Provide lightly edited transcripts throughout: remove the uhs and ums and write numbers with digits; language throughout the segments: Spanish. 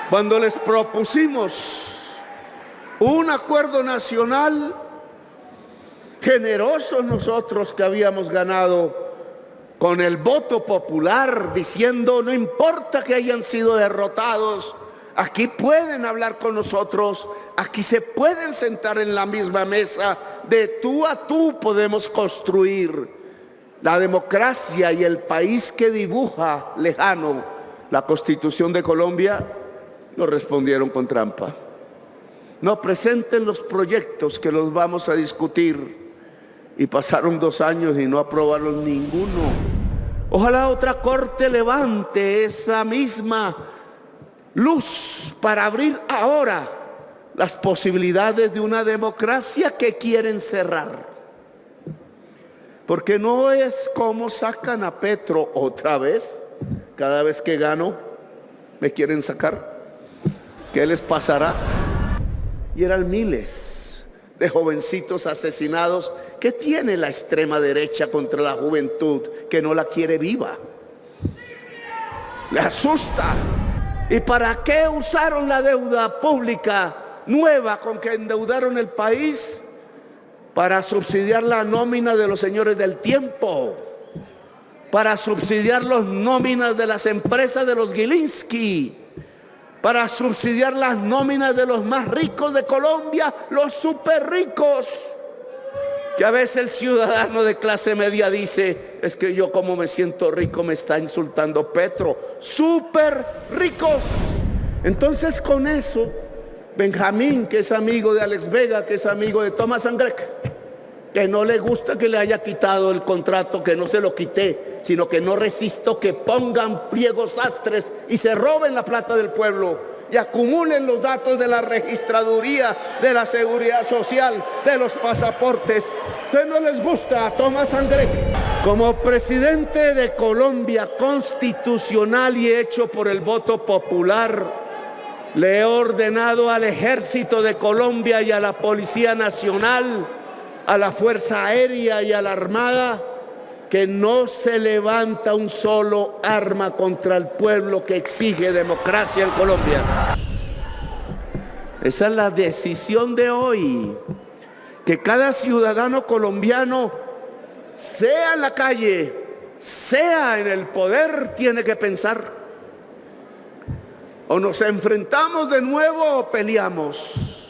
Cuando les propusimos un acuerdo nacional, generosos nosotros que habíamos ganado con el voto popular, diciendo no importa que hayan sido derrotados, aquí pueden hablar con nosotros, aquí se pueden sentar en la misma mesa, de tú a tú podemos construir la democracia y el país que dibuja lejano la Constitución de Colombia. Nos respondieron con trampa. No presenten los proyectos que los vamos a discutir. Y pasaron 2 años y no aprobaron ninguno. Ojalá otra corte levante esa misma luz para abrir ahora las posibilidades de una democracia que quieren cerrar. Porque no es como sacan a Petro otra vez. Cada vez que gano me quieren sacar. ¿Qué les pasará? Y eran miles de jovencitos asesinados. ¿Qué tiene la extrema derecha contra la juventud que no la quiere viva? Le asusta. ¿Y para qué usaron la deuda pública nueva con que endeudaron el país? Para subsidiar la nómina de los señores del tiempo, para subsidiar las nóminas de las empresas de los Gilinski, para subsidiar las nóminas de los más ricos de Colombia, los súper ricos. Que a veces el ciudadano de clase media dice, es que yo como me siento rico me está insultando Petro. Súper ricos. Entonces con eso, Benjamín, que es amigo de Alex Vega, que es amigo de Thomas Sangrec, que no le gusta que le haya quitado el contrato, que no se lo quité, sino que no resisto que pongan pliegos sastres y se roben la plata del pueblo y acumulen los datos de la registraduría, de la seguridad social, de los pasaportes. ¿Ustedes no les gusta a Thomas Sangrec? Como presidente de Colombia constitucional y hecho por el voto popular, le he ordenado al Ejército de Colombia y a la Policía Nacional, a la Fuerza Aérea y a la Armada, que no se levanta un solo arma contra el pueblo que exige democracia en Colombia. Esa es la decisión de hoy, que cada ciudadano colombiano, sea en la calle, sea en el poder, tiene que pensar: o nos enfrentamos de nuevo o peleamos,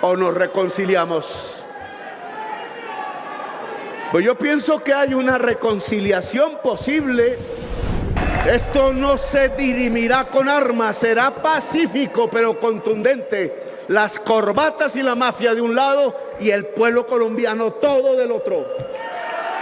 o nos reconciliamos. Pues yo pienso que hay una reconciliación posible. Esto no se dirimirá con armas, será pacífico pero contundente. Las corbatas y la mafia de un lado y el pueblo colombiano todo del otro.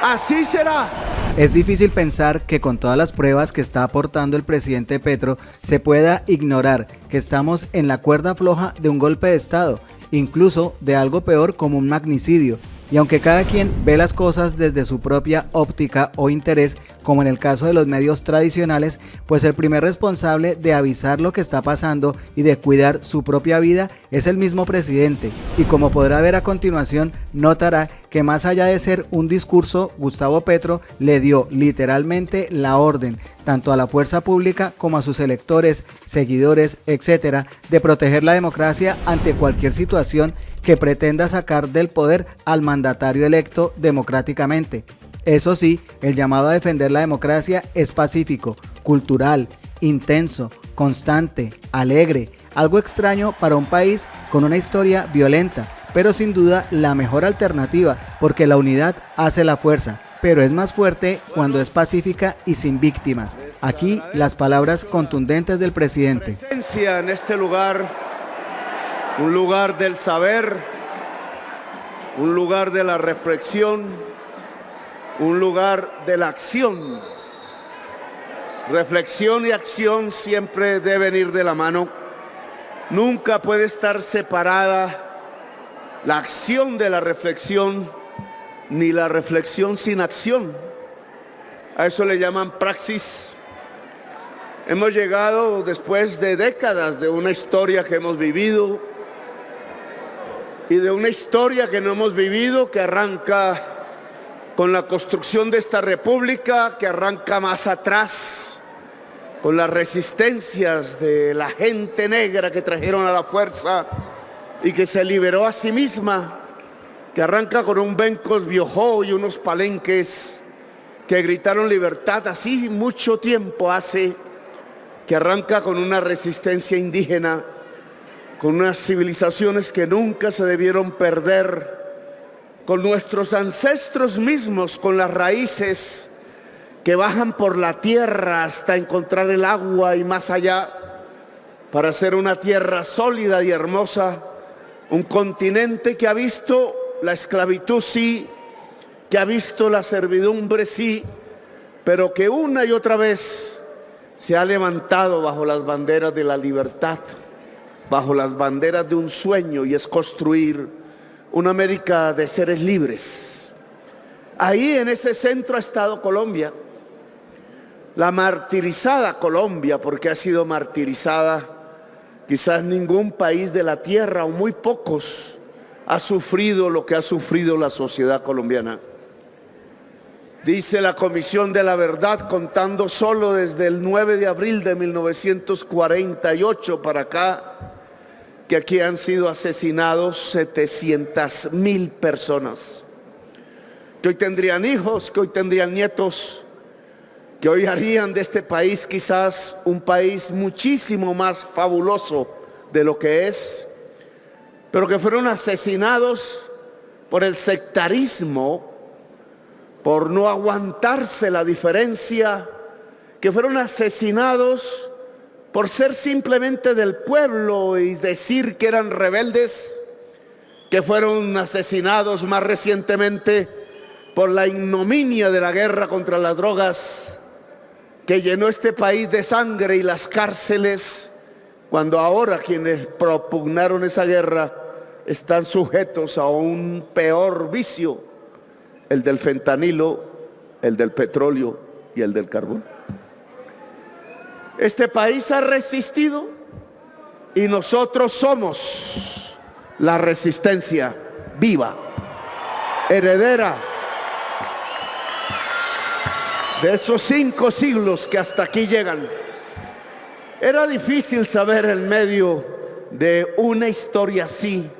Así será. Es difícil pensar que con todas las pruebas que está aportando el presidente Petro se pueda ignorar que estamos en la cuerda floja de un golpe de Estado, incluso de algo peor como un magnicidio. Y aunque cada quien ve las cosas desde su propia óptica o interés, como en el caso de los medios tradicionales, pues el primer responsable de avisar lo que está pasando y de cuidar su propia vida es el mismo presidente. Y como podrá ver a continuación, notará que más allá de ser un discurso, Gustavo Petro le dio literalmente la orden, tanto a la fuerza pública como a sus electores, seguidores, etcétera, de proteger la democracia ante cualquier situación que pretenda sacar del poder al mandatario electo democráticamente. Eso sí, el llamado a defender la democracia es pacífico, cultural, intenso, constante, alegre, algo extraño para un país con una historia violenta, pero sin duda la mejor alternativa, porque la unidad hace la fuerza, pero es más fuerte cuando es pacífica y sin víctimas. Aquí las palabras contundentes del presidente. Presencia en este lugar, un lugar del saber, un lugar de la reflexión, un lugar de la acción. Reflexión y acción siempre deben ir de la mano. Nunca puede estar separada la acción de la reflexión, ni la reflexión sin acción. A eso le llaman praxis. Hemos llegado después de décadas de una historia que hemos vivido y de una historia que no hemos vivido, que arranca con la construcción de esta república, que arranca más atrás, con las resistencias de la gente negra que trajeron a la fuerza y que se liberó a sí misma, que arranca con un Bencos Biojó y unos palenques que gritaron libertad, así mucho tiempo hace, que arranca con una resistencia indígena, con unas civilizaciones que nunca se debieron perder, con nuestros ancestros mismos, con las raíces que bajan por la tierra hasta encontrar el agua y más allá, para hacer una tierra sólida y hermosa, un continente que ha visto la esclavitud sí, que ha visto la servidumbre sí, pero que una y otra vez se ha levantado bajo las banderas de la libertad, bajo las banderas de un sueño, y es construir una América de seres libres. Ahí en ese centro ha estado Colombia, la martirizada Colombia, porque ha sido martirizada. Quizás ningún país de la tierra, o muy pocos, ha sufrido lo que ha sufrido la sociedad colombiana. Dice la Comisión de la Verdad, contando solo desde el 9 de abril de 1948 para acá, que aquí han sido asesinados 700.000 personas, que hoy tendrían hijos, que hoy tendrían nietos, que hoy harían de este país quizás un país muchísimo más fabuloso de lo que es, pero que fueron asesinados por el sectarismo, por no aguantarse la diferencia, que fueron asesinados por ser simplemente del pueblo y decir que eran rebeldes, que fueron asesinados más recientemente por la ignominia de la guerra contra las drogas, que llenó este país de sangre y las cárceles, cuando ahora quienes propugnaron esa guerra están sujetos a un peor vicio, el del fentanilo, el del petróleo y el del carbón. Este país ha resistido y nosotros somos la resistencia viva, heredera de esos 5 siglos que hasta aquí llegan. Era difícil saber en medio de una historia así,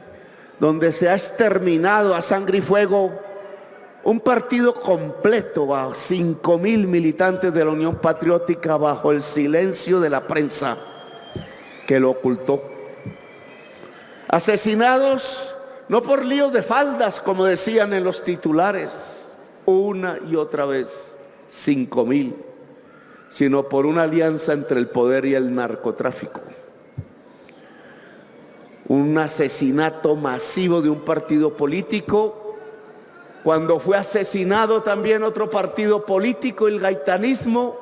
donde se ha exterminado a sangre y fuego un partido completo a 5.000 militantes de la Unión Patriótica bajo el silencio de la prensa que lo ocultó. Asesinados no por líos de faldas, como decían en los titulares, una y otra vez, 5.000, sino por una alianza entre el poder y el narcotráfico. Un asesinato masivo de un partido político, cuando fue asesinado también otro partido político, el gaitanismo,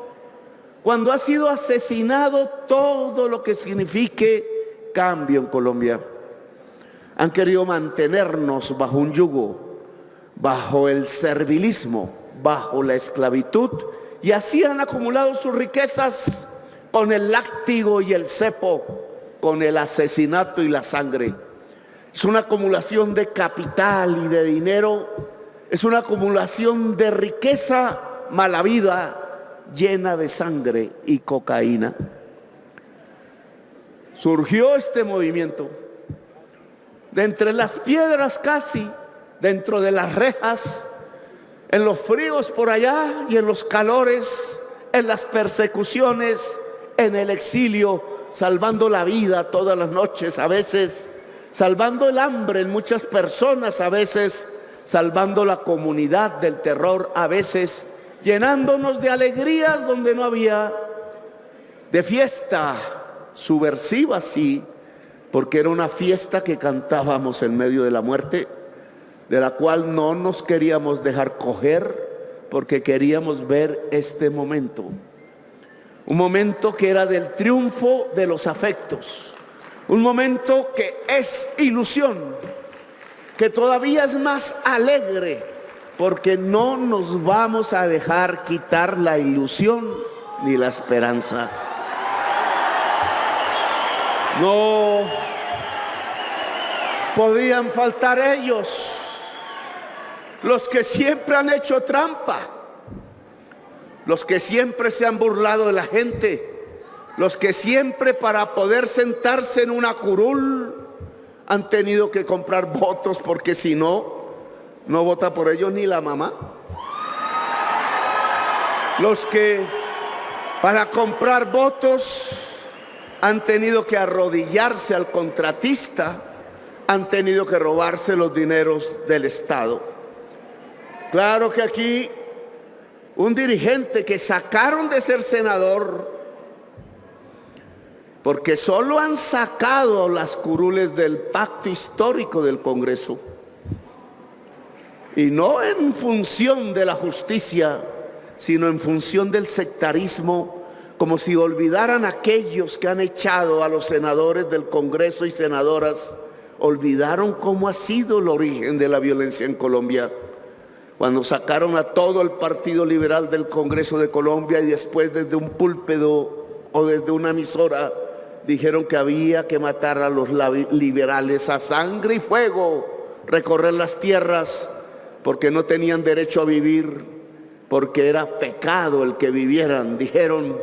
cuando ha sido asesinado todo lo que signifique cambio en Colombia. Han querido mantenernos bajo un yugo, bajo el servilismo, bajo la esclavitud, y así han acumulado sus riquezas con el látigo y el cepo, con el asesinato y la sangre. Es una acumulación de capital y de dinero, es una acumulación de riqueza mala vida, llena de sangre y cocaína. Surgió este movimiento de entre las piedras casi, dentro de las rejas, en los fríos por allá y en los calores, en las persecuciones, en el exilio, salvando la vida todas las noches, a veces salvando el hambre en muchas personas, a veces salvando la comunidad del terror, a veces llenándonos de alegrías donde no había, de fiesta subversiva, sí, porque era una fiesta que cantábamos en medio de la muerte, de la cual no nos queríamos dejar coger, porque queríamos ver este momento. Un momento que era del triunfo de los afectos. Un momento que es ilusión, que todavía es más alegre, porque no nos vamos a dejar quitar la ilusión ni la esperanza. No podían faltar ellos, los que siempre han hecho trampa, los que siempre se han burlado de la gente, los que siempre para poder sentarse en una curul han tenido que comprar votos porque si no, no vota por ellos ni la mamá. Los que para comprar votos han tenido que arrodillarse al contratista, han tenido que robarse los dineros del Estado. Claro que aquí un dirigente que sacaron de ser senador, porque solo han sacado las curules del pacto histórico del Congreso, y no en función de la justicia, sino en función del sectarismo, como si olvidaran aquellos que han echado a los senadores del Congreso y senadoras, olvidaron cómo ha sido el origen de la violencia en Colombia, cuando sacaron a todo el Partido Liberal del Congreso de Colombia y después desde un púlpito o desde una emisora dijeron que había que matar a los liberales a sangre y fuego, recorrer las tierras porque no tenían derecho a vivir, porque era pecado el que vivieran, dijeron,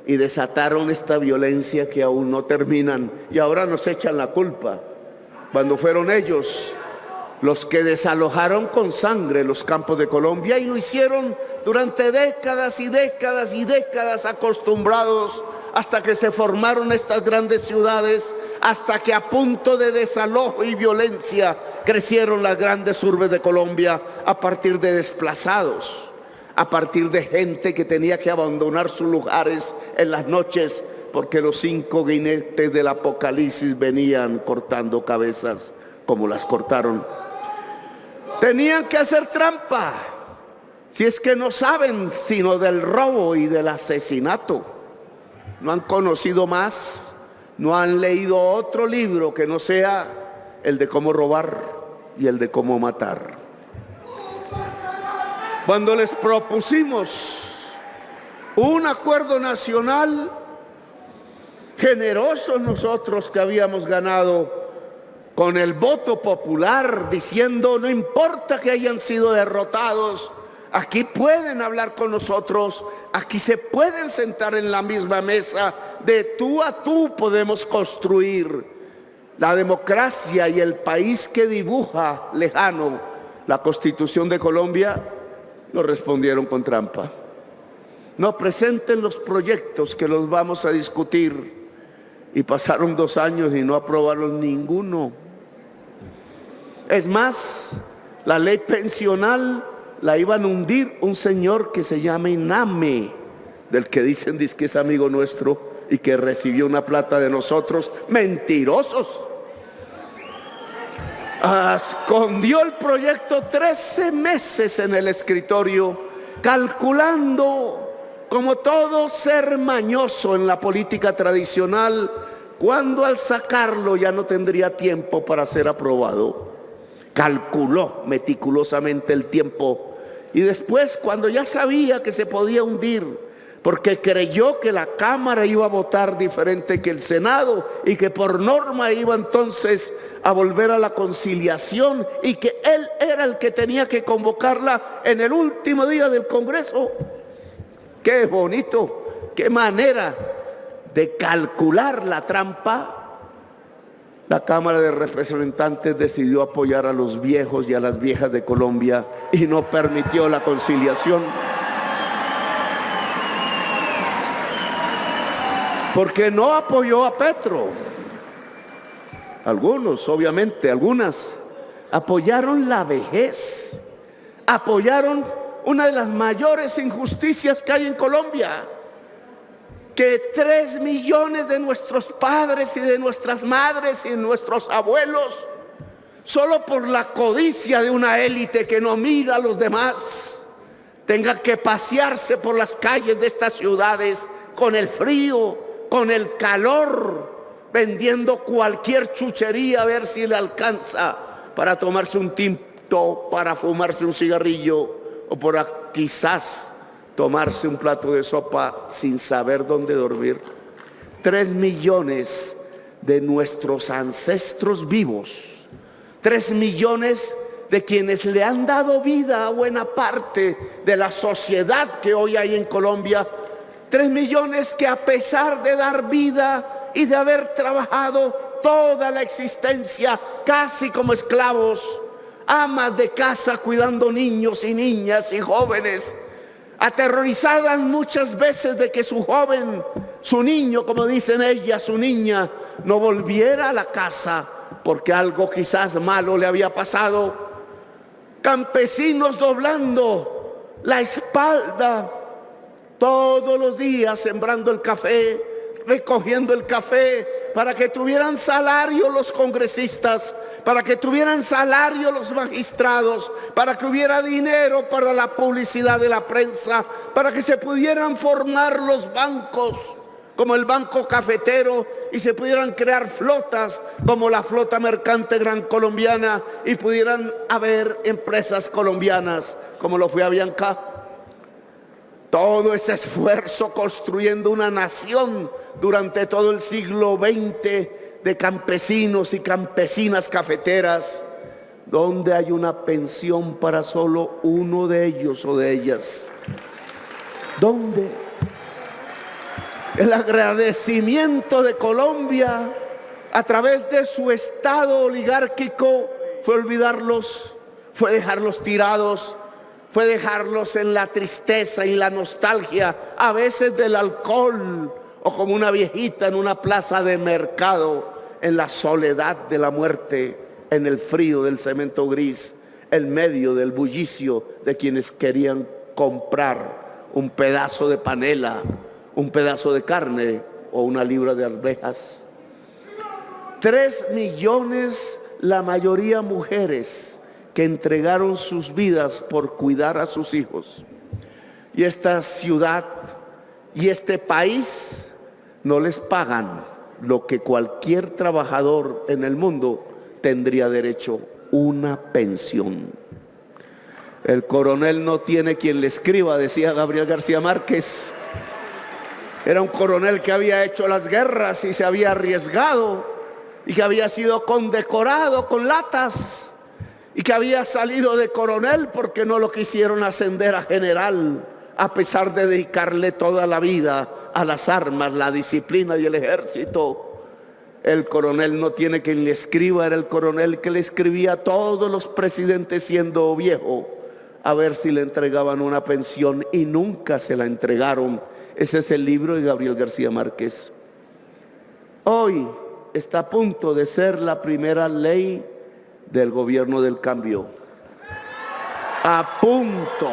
y desataron esta violencia que aún no terminan y ahora nos echan la culpa, cuando fueron ellos los que desalojaron con sangre los campos de Colombia y lo hicieron durante décadas y décadas y décadas, acostumbrados hasta que se formaron estas grandes ciudades, hasta que a punto de desalojo y violencia crecieron las grandes urbes de Colombia a partir de desplazados, a partir de gente que tenía que abandonar sus lugares en las noches porque los 5 jinetes del Apocalipsis venían cortando cabezas como las cortaron. Tenían que hacer trampa, si es que no saben sino del robo y del asesinato. No han conocido más, no han leído otro libro que no sea el de cómo robar y el de cómo matar. Cuando les propusimos un acuerdo nacional, generosos nosotros que habíamos ganado con el voto popular, diciendo no importa que hayan sido derrotados, aquí pueden hablar con nosotros, aquí se pueden sentar en la misma mesa, de tú a tú podemos construir la democracia y el país que dibuja lejano la Constitución de Colombia. Nos respondieron con trampa. No presenten los proyectos que los vamos a discutir. Y pasaron 2 años y no aprobaron ninguno. Es más, la ley pensional la iban a hundir un señor que se llama Iname, del que dicen que es amigo nuestro y que recibió una plata de nosotros. Mentirosos. Escondió el proyecto 13 meses en el escritorio, calculando, como todo ser mañoso en la política tradicional, cuando al sacarlo ya no tendría tiempo para ser aprobado. Calculó meticulosamente el tiempo y después, cuando ya sabía que se podía hundir, porque creyó que la Cámara iba a votar diferente que el Senado y que por norma iba entonces a volver a la conciliación y que él era el que tenía que convocarla en el último día del Congreso. ¡Qué bonito! ¡Qué manera de calcular la trampa! La Cámara de Representantes decidió apoyar a los viejos y a las viejas de Colombia y no permitió la conciliación. Porque no apoyó a Petro. Algunos, obviamente, algunas apoyaron la vejez, apoyaron una de las mayores injusticias que hay en Colombia, que 3 millones de nuestros padres y de nuestras madres y de nuestros abuelos, solo por la codicia de una élite que no mira a los demás, tengan que pasearse por las calles de estas ciudades con el frío, con el calor, vendiendo cualquier chuchería a ver si le alcanza para tomarse un tinto, para fumarse un cigarrillo o para quizás tomarse un plato de sopa sin saber dónde dormir. 3 millones de nuestros ancestros vivos, 3 millones de quienes le han dado vida a buena parte de la sociedad que hoy hay en Colombia, 3 millones que a pesar de dar vida y de haber trabajado toda la existencia casi como esclavos, amas de casa cuidando niños y niñas y jóvenes, aterrorizadas muchas veces de que su joven, su niño, como dicen ellas, su niña, no volviera a la casa porque algo quizás malo le había pasado. Campesinos doblando la espalda todos los días, sembrando el café, recogiendo el café, para que tuvieran salario los congresistas, para que tuvieran salario los magistrados, para que hubiera dinero para la publicidad de la prensa, para que se pudieran formar los bancos, como el Banco Cafetero, y se pudieran crear flotas como la flota mercante gran colombiana, y pudieran haber empresas colombianas como lo fue Avianca. Todo ese esfuerzo construyendo una nación durante todo el siglo XX de campesinos y campesinas cafeteras, donde hay una pensión para solo uno de ellos o de ellas. ¿Dónde? El agradecimiento de Colombia a través de su Estado oligárquico fue olvidarlos, fue dejarlos tirados, fue dejarlos en la tristeza y la nostalgia, a veces del alcohol, o como una viejita en una plaza de mercado, en la soledad de la muerte, en el frío del cemento gris, en medio del bullicio de quienes querían comprar un pedazo de panela, un pedazo de carne o una libra de arvejas. 3 millones, la mayoría mujeres, que entregaron sus vidas por cuidar a sus hijos. Y esta ciudad y este país no les pagan lo que cualquier trabajador en el mundo tendría derecho: una pensión. El coronel no tiene quien le escriba, decía Gabriel García Márquez. Era un coronel que había hecho las guerras y se había arriesgado, y que había sido condecorado con latas, y que había salido de coronel porque no lo quisieron ascender a general, a pesar de dedicarle toda la vida a las armas, la disciplina y el ejército. El coronel no tiene quien le escriba, era el coronel que le escribía a todos los presidentes siendo viejo, a ver si le entregaban una pensión, y nunca se la entregaron. Ese es el libro de Gabriel García Márquez. Hoy está a punto de ser la primera ley del gobierno del cambio. A punto.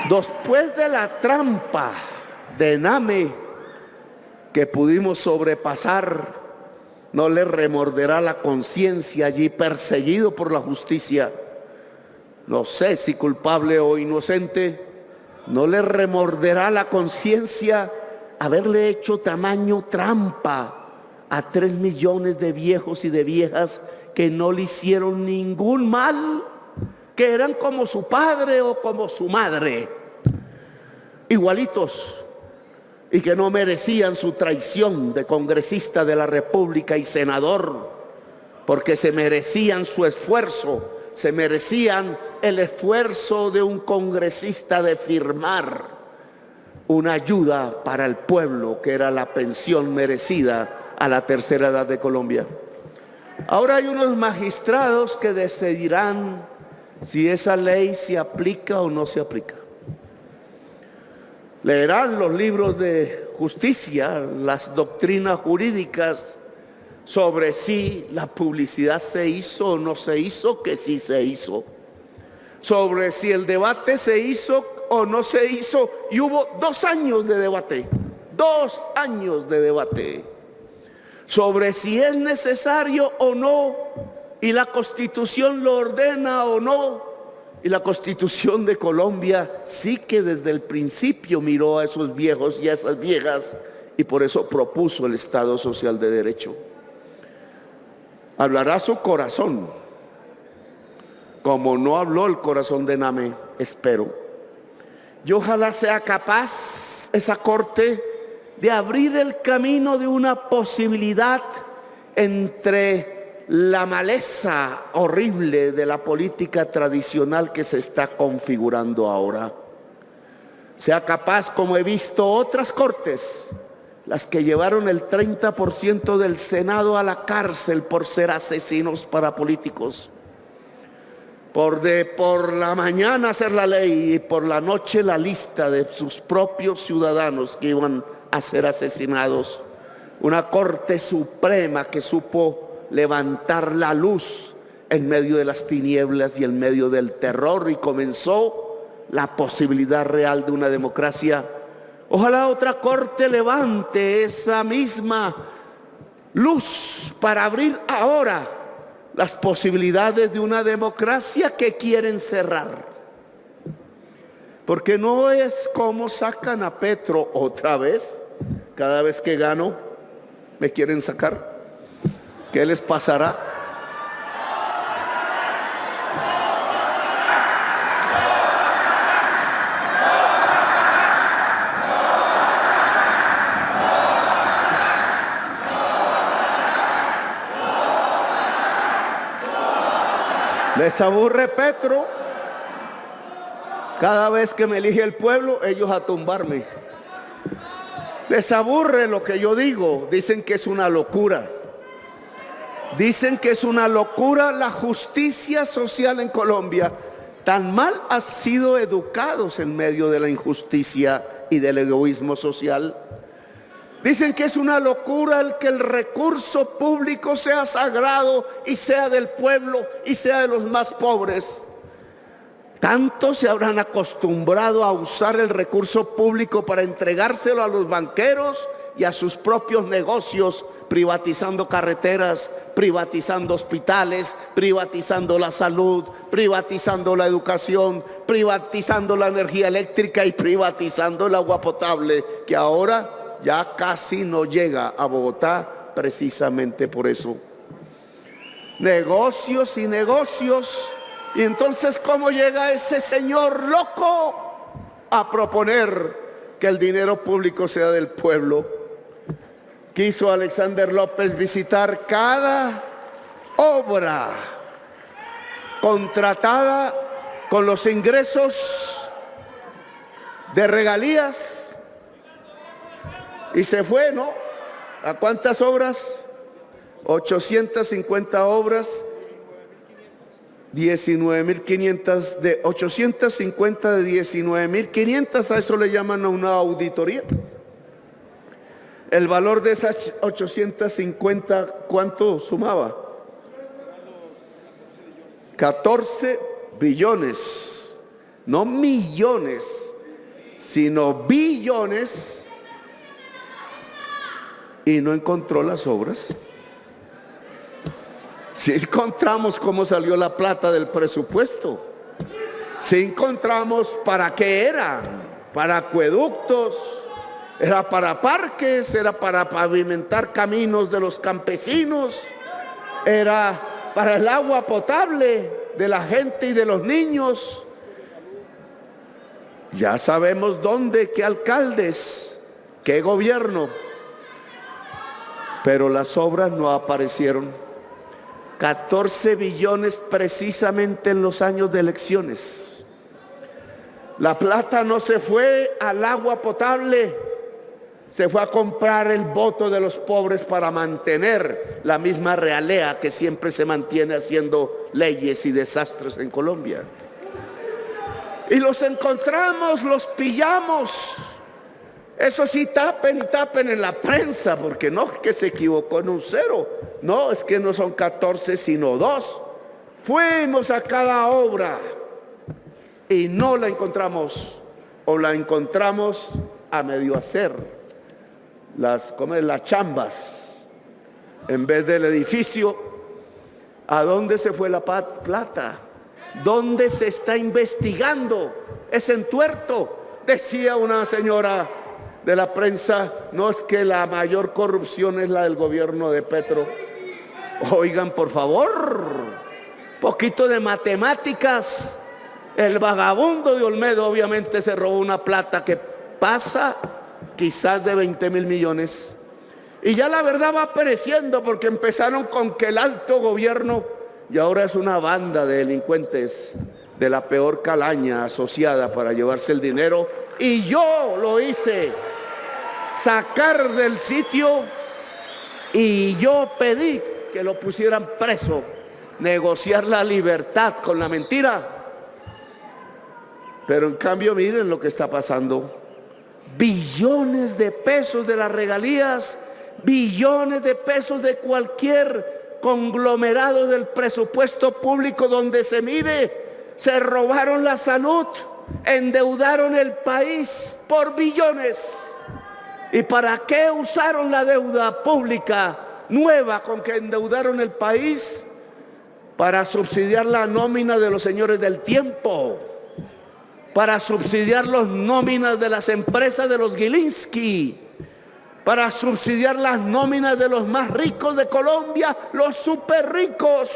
Después de la trampa de Name que pudimos sobrepasar, no le remorderá la conciencia allí perseguido por la justicia. No sé si culpable o inocente, no le remorderá la conciencia haberle hecho tamaño trampa a 3 millones de viejos y de viejas que no le hicieron ningún mal, que eran como su padre o como su madre, igualitos, y que no merecían su traición de congresista de la República y senador, porque se merecían su esfuerzo, se merecían el esfuerzo de un congresista de firmar una ayuda para el pueblo, que era la pensión merecida a la tercera edad de Colombia. Ahora hay unos magistrados que decidirán si esa ley se aplica o no se aplica. Leerán los libros de justicia, las doctrinas jurídicas sobre si la publicidad se hizo o no se hizo, que sí se hizo. Sobre si el debate se hizo o no se hizo, y hubo 2 años de debate, 2 años de debate. Sobre si es necesario o no, y la Constitución lo ordena o no. Y la Constitución de Colombia sí que desde el principio miró a esos viejos y a esas viejas, y por eso propuso el Estado Social de Derecho. Hablará su corazón, como no habló el corazón de Name, espero. Y ojalá sea capaz esa corte de abrir el camino de una posibilidad entre la maleza horrible de la política tradicional que se está configurando ahora. sea capaz, como he visto otras cortes, las que llevaron el 30% del Senado a la cárcel por ser asesinos parapolíticos, por la mañana hacer la ley y por la noche la lista de sus propios ciudadanos que iban a ser asesinados. Una Corte Suprema que supo levantar la luz en medio de las tinieblas y en medio del terror, y comenzó la posibilidad real de una democracia. Ojalá otra corte levante esa misma luz para abrir ahora las posibilidades de una democracia que quieren cerrar. Porque no es como sacan a Petro otra vez. Cada vez que gano me quieren sacar. ¿Qué les pasará? ¿Les aburre Petro? Cada vez que me elige el pueblo, ellos a tumbarme. ¿Les aburre lo que yo digo? Dicen que es una locura. Dicen que es una locura la justicia social en Colombia. Tan mal han sido educados en medio de la injusticia y del egoísmo social. Dicen que es una locura el que el recurso público sea sagrado y sea del pueblo y sea de los más pobres. Tanto se habrán acostumbrado a usar el recurso público para entregárselo a los banqueros y a sus propios negocios, privatizando carreteras, privatizando hospitales, privatizando la salud, privatizando la educación, privatizando la energía eléctrica y privatizando el agua potable, que ahora ya casi no llega a Bogotá precisamente por eso. Negocios y negocios. Y entonces, ¿cómo llega ese señor loco a proponer que el dinero público sea del pueblo? Quiso Alexander López visitar cada obra contratada con los ingresos de regalías. Y se fue, ¿no? ¿A cuántas obras? 850 obras, 19.500, de 850 de 19.500, a eso le llaman a una auditoría. El valor de esas 850, ¿cuánto sumaba? 14 billones, no millones, sino billones. Y no encontró las obras. Si encontramos cómo salió la plata del presupuesto, si encontramos para qué era, para acueductos, era para parques, era para pavimentar caminos de los campesinos, era para el agua potable de la gente y de los niños. Ya sabemos dónde, qué alcaldes, qué gobierno. Pero las obras no aparecieron. 14 billones precisamente en los años de elecciones. La plata no se fue al agua potable, se fue a comprar el voto de los pobres para mantener la misma realea que siempre se mantiene haciendo leyes y desastres en Colombia. Y los encontramos, los pillamos. Eso sí, tapen y tapen en la prensa, porque no es que se equivocó en un cero. No, es que no son 14 sino 2. Fuimos a cada obra y no la encontramos, o la encontramos a medio hacer. Las chambas en vez del edificio. ¿A dónde se fue la plata? ¿Dónde se está investigando ese entuerto? Decía una señora de la prensa, no es que la mayor corrupción es la del gobierno de Petro. Oigan, por favor, poquito de matemáticas. El vagabundo de Olmedo obviamente se robó una plata que pasa quizás de 20.000 millones. Y ya la verdad va pereciendo, porque empezaron con que el alto gobierno, y ahora es una banda de delincuentes de la peor calaña asociada para llevarse el dinero y yo lo hice sacar del sitio y yo pedí que lo pusieran preso, negociar la libertad con la mentira. Pero en cambio miren lo que está pasando. Billones de pesos de las regalías, billones de pesos de cualquier conglomerado del presupuesto público donde se mire, se robaron la salud, endeudaron el país por billones. ¿Y para qué usaron la deuda pública nueva con que endeudaron el país? Para subsidiar la nómina de los señores del tiempo, para subsidiar las nóminas de las empresas de los Gilinski, para subsidiar las nóminas de los más ricos de Colombia, los súper ricos.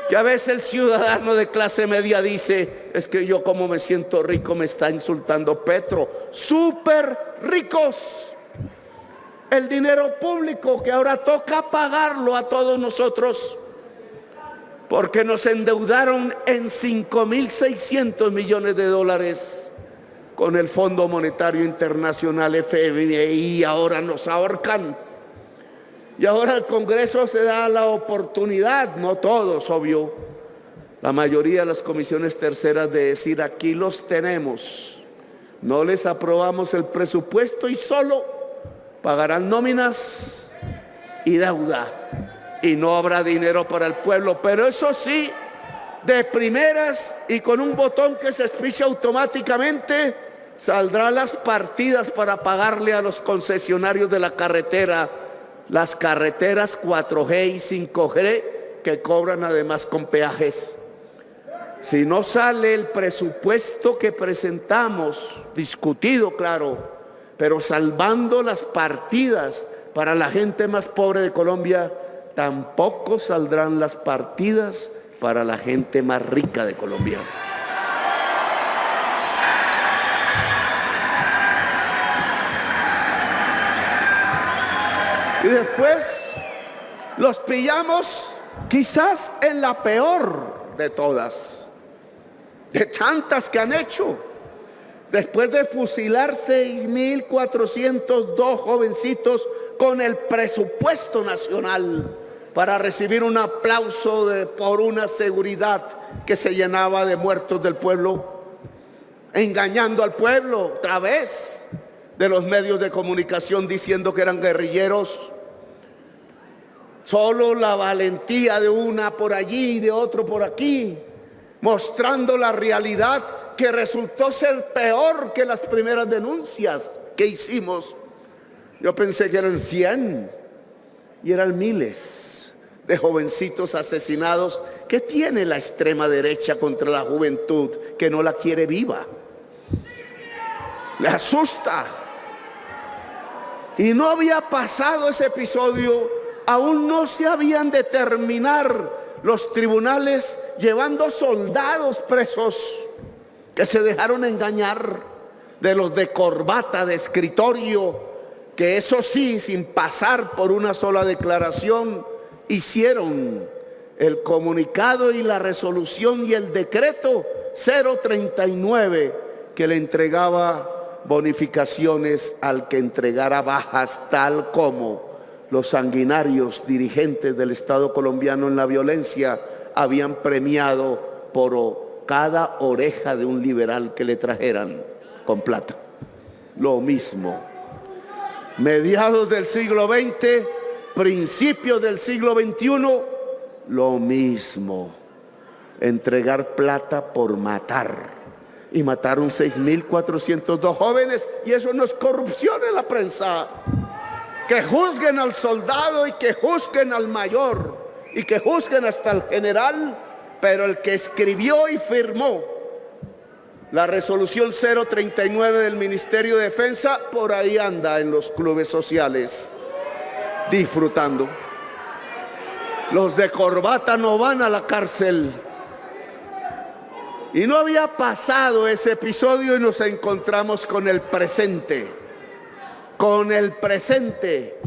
Que a veces el ciudadano de clase media dice, es que yo como me siento rico me está insultando Petro. Súper ricos. El dinero público que ahora toca pagarlo a todos nosotros, porque nos endeudaron en 5.600 millones de dólares con el Fondo Monetario Internacional, FMI, y ahora nos ahorcan. Y ahora el Congreso se da la oportunidad, no todos, obvio, la mayoría de las comisiones terceras, de decir aquí los tenemos, no les aprobamos el presupuesto y solo pagarán nóminas y deuda y no habrá dinero para el pueblo. Pero eso sí, de primeras y con un botón que se espicha automáticamente, saldrán las partidas para pagarle a los concesionarios de la carretera, las carreteras 4G y 5G que cobran además con peajes. Si no sale el presupuesto que presentamos, discutido, claro, pero salvando las partidas para la gente más pobre de Colombia, tampoco saldrán las partidas para la gente más rica de Colombia. Y después los pillamos quizás en la peor de todas, de tantas que han hecho. Después de fusilar 6.402 jovencitos con el presupuesto nacional para recibir un aplauso por una seguridad que se llenaba de muertos del pueblo, engañando al pueblo otra vez de los medios de comunicación diciendo que eran guerrilleros. Solo la valentía de una por allí y de otro por aquí, mostrando la realidad que resultó ser peor que las primeras denuncias que hicimos. Yo pensé que eran 100 y eran miles de jovencitos asesinados. ¿Qué tiene la extrema derecha contra la juventud que no la quiere viva? Le asusta. Y no había pasado ese episodio, aún no se habían de terminar los tribunales llevando soldados presos que se dejaron engañar, de los de corbata, de escritorio, que eso sí, sin pasar por una sola declaración, hicieron el comunicado y la resolución y el decreto 039 que le entregaba bonificaciones al que entregara bajas, tal como los sanguinarios dirigentes del Estado colombiano en la violencia habían premiado por cada oreja de un liberal que le trajeran con plata. Lo mismo. Mediados del siglo XX, principios del siglo XXI, lo mismo. Entregar plata por matar. Y mataron 6.402 jóvenes, y eso no es corrupción en la prensa. Que juzguen al soldado y que juzguen al mayor y que juzguen hasta el general, pero el que escribió y firmó la resolución 039 del Ministerio de Defensa, por ahí anda en los clubes sociales disfrutando. Los de corbata no van a la cárcel. Y no había pasado ese episodio y nos encontramos con el presente. Con el presente.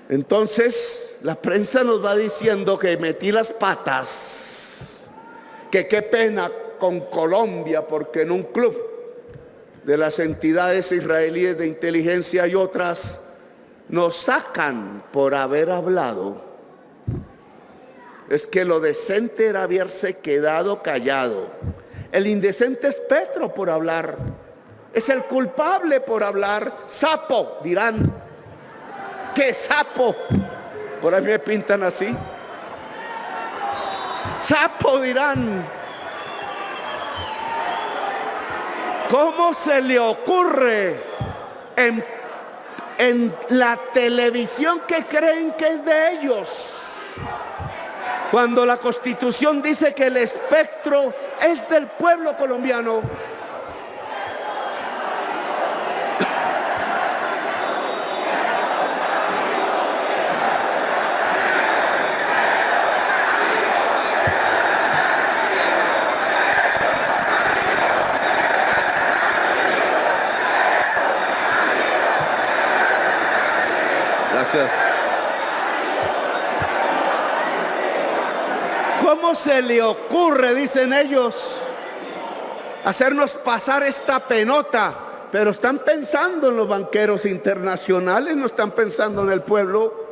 Entonces la prensa nos va diciendo que metí las patas, que qué pena con Colombia porque en un club de las entidades israelíes de inteligencia y otras nos sacan por haber hablado. Es que lo decente era haberse quedado callado. El indecente es Petro por hablar. Es el culpable por hablar. Sapo, dirán. ¿Qué sapo? Por ahí me pintan así. Sapo, dirán. ¿Cómo se le ocurre en la televisión que creen que es de ellos, cuando la Constitución dice que el espectro es del pueblo colombiano? Gracias. ¿Cómo se le ocurre, dicen ellos, hacernos pasar esta penota? Pero están pensando en los banqueros internacionales, no están pensando en el pueblo.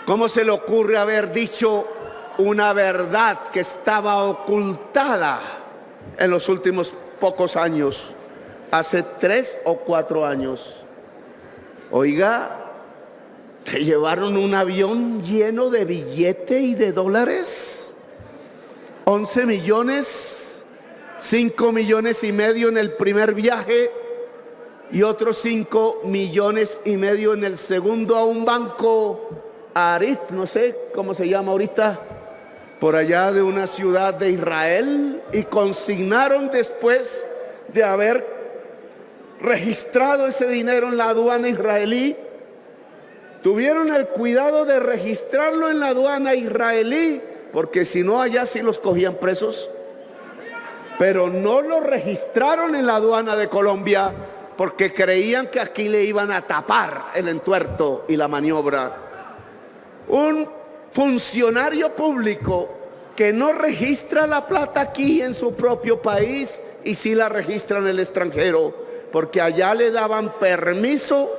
¿Cómo se le ocurre haber dicho una verdad que estaba ocultada en los últimos pocos años, hace 3 o 4 años? Oiga, ¿te llevaron un avión lleno de billete y de dólares? 11 millones, 5 millones y medio en el primer viaje y otros 5 millones y medio en el segundo a un banco Arit, no sé cómo se llama ahorita, por allá de una ciudad de Israel, y consignaron, después de haber registrado ese dinero en la aduana israelí, tuvieron el cuidado de registrarlo en la aduana israelí, porque si no allá sí los cogían presos, pero no lo registraron en la aduana de Colombia porque creían que aquí le iban a tapar el entuerto y la maniobra. Un funcionario público que no registra la plata aquí en su propio país y sí la registra en el extranjero, porque allá le daban permiso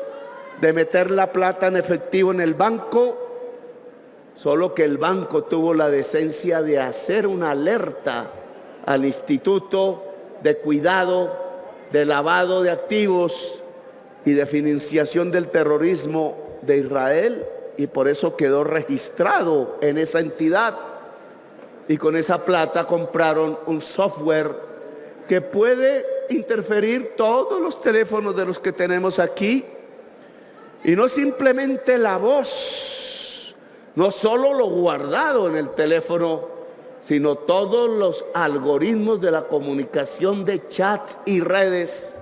de meter la plata en efectivo en el banco, solo que el banco tuvo la decencia de hacer una alerta al Instituto de Cuidado, de Lavado de Activos y de Financiación del Terrorismo de Israel, y por eso quedó registrado en esa entidad, y con esa plata compraron un software que puede interferir todos los teléfonos de los que tenemos aquí. Y no simplemente la voz, no solo lo guardado en el teléfono, sino todos los algoritmos de la comunicación de chat y redes.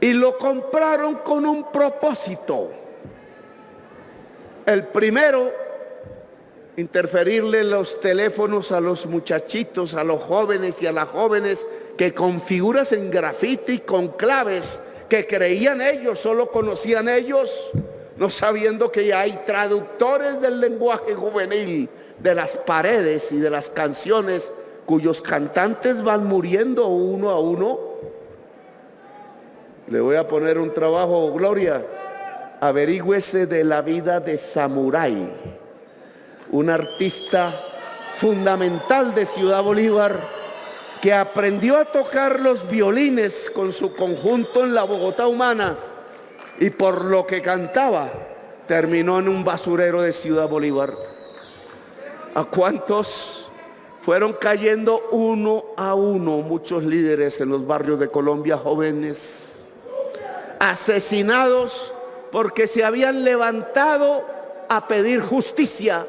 Y lo compraron con un propósito. El primero, interferirle los teléfonos a los muchachitos, a los jóvenes y a las jóvenes que con figuras en grafiti, con claves que creían ellos, solo conocían ellos, no sabiendo que ya hay traductores del lenguaje juvenil, de las paredes y de las canciones, cuyos cantantes van muriendo uno a uno. Le voy a poner un trabajo, Gloria. Averígüese de la vida de Samurai, un artista fundamental de Ciudad Bolívar, que aprendió a tocar los violines con su conjunto en la Bogotá humana, y por lo que cantaba terminó en un basurero de Ciudad Bolívar. ¿A cuántos fueron cayendo uno a uno muchos líderes en los barrios de Colombia, jóvenes, asesinados porque se habían levantado a pedir justicia,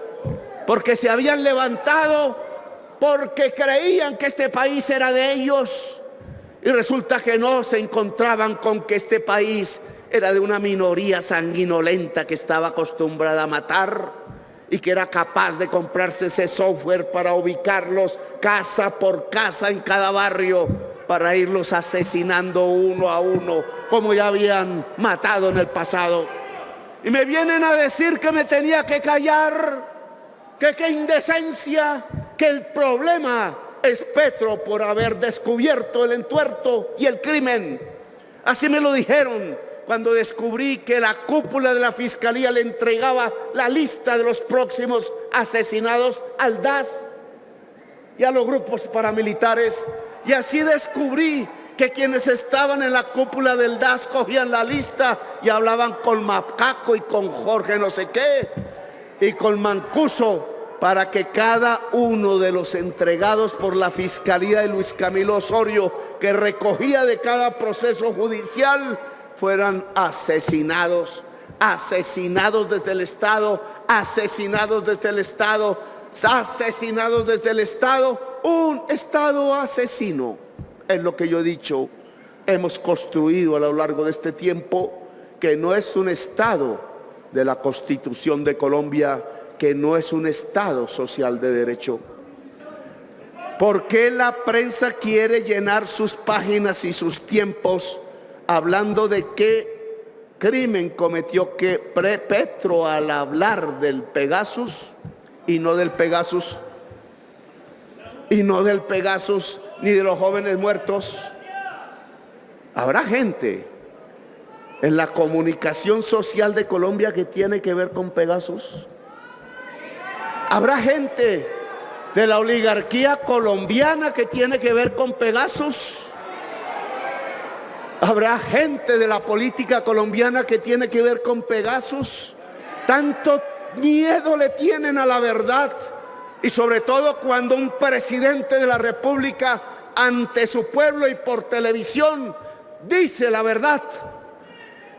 porque se habían levantado porque creían que este país era de ellos, y resulta que no, se encontraban con que este país era de una minoría sanguinolenta que estaba acostumbrada a matar y que era capaz de comprarse ese software para ubicarlos casa por casa en cada barrio, para irlos asesinando uno a uno, como ya habían matado en el pasado. Y me vienen a decir que me tenía que callar, que qué indecencia, que el problema es Petro por haber descubierto el entuerto y el crimen. Así me lo dijeron cuando descubrí que la cúpula de la fiscalía le entregaba la lista de los próximos asesinados al DAS y a los grupos paramilitares. Y así descubrí que quienes estaban en la cúpula del DAS cogían la lista y hablaban con Macaco y con Jorge no sé qué y con Mancuso para que cada uno de los entregados por la fiscalía de Luis Camilo Osorio, que recogía de cada proceso judicial, fueran asesinados, asesinados desde el Estado, asesinados desde el Estado, asesinados desde el Estado, un Estado asesino. Es lo que yo he dicho, hemos construido a lo largo de este tiempo, que no es un Estado de la Constitución de Colombia, que no es un Estado social de derecho. ¿Por qué la prensa quiere llenar sus páginas y sus tiempos hablando de qué crimen cometió Petro al hablar del Pegasus y no del Pegasus? Y no del Pegasus ni de los jóvenes muertos. Habrá gente en la comunicación social de Colombia que tiene que ver con Pegasus. Habrá gente de la oligarquía colombiana que tiene que ver con Pegasus. Habrá gente de la política colombiana que tiene que ver con Pegasus. Tanto miedo le tienen a la verdad, y sobre todo cuando un presidente de la República ante su pueblo y por televisión dice la verdad.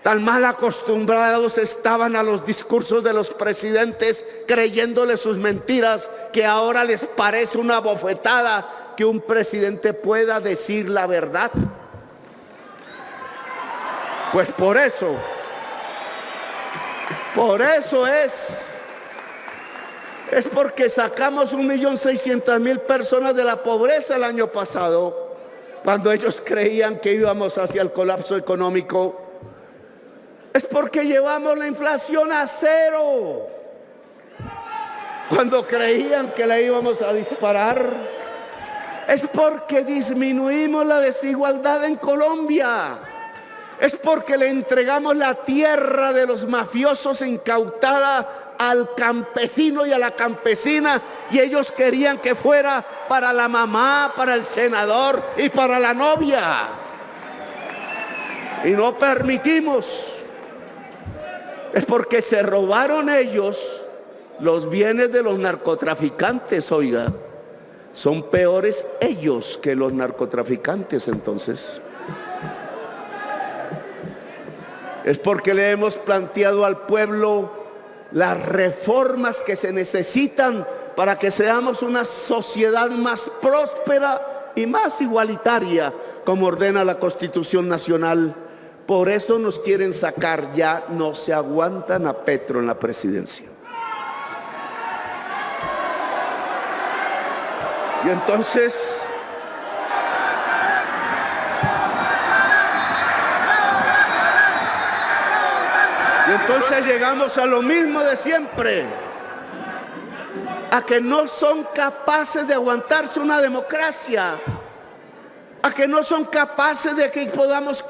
Tan mal acostumbrados estaban a los discursos de los presidentes, creyéndole sus mentiras, que ahora les parece una bofetada que un presidente pueda decir la verdad. Pues por eso es porque sacamos 1.600.000 personas de la pobreza el año pasado, cuando ellos creían que íbamos hacia el colapso económico. Es porque llevamos la inflación a cero, cuando creían que la íbamos a disparar. Es porque disminuimos la desigualdad en Colombia. Es porque le entregamos la tierra de los mafiosos incautada al campesino y a la campesina, y ellos querían que fuera para la mamá, para el senador y para la novia. Y no permitimos. Es porque se robaron ellos los bienes de los narcotraficantes, oiga. Son peores ellos que los narcotraficantes entonces. Es porque le hemos planteado al pueblo las reformas que se necesitan para que seamos una sociedad más próspera y más igualitaria, como ordena la Constitución Nacional. Por eso nos quieren sacar, ya no se aguantan a Petro en la presidencia. Y entonces llegamos a lo mismo de siempre, a que no son capaces de aguantarse una democracia, a que no son capaces de que podamos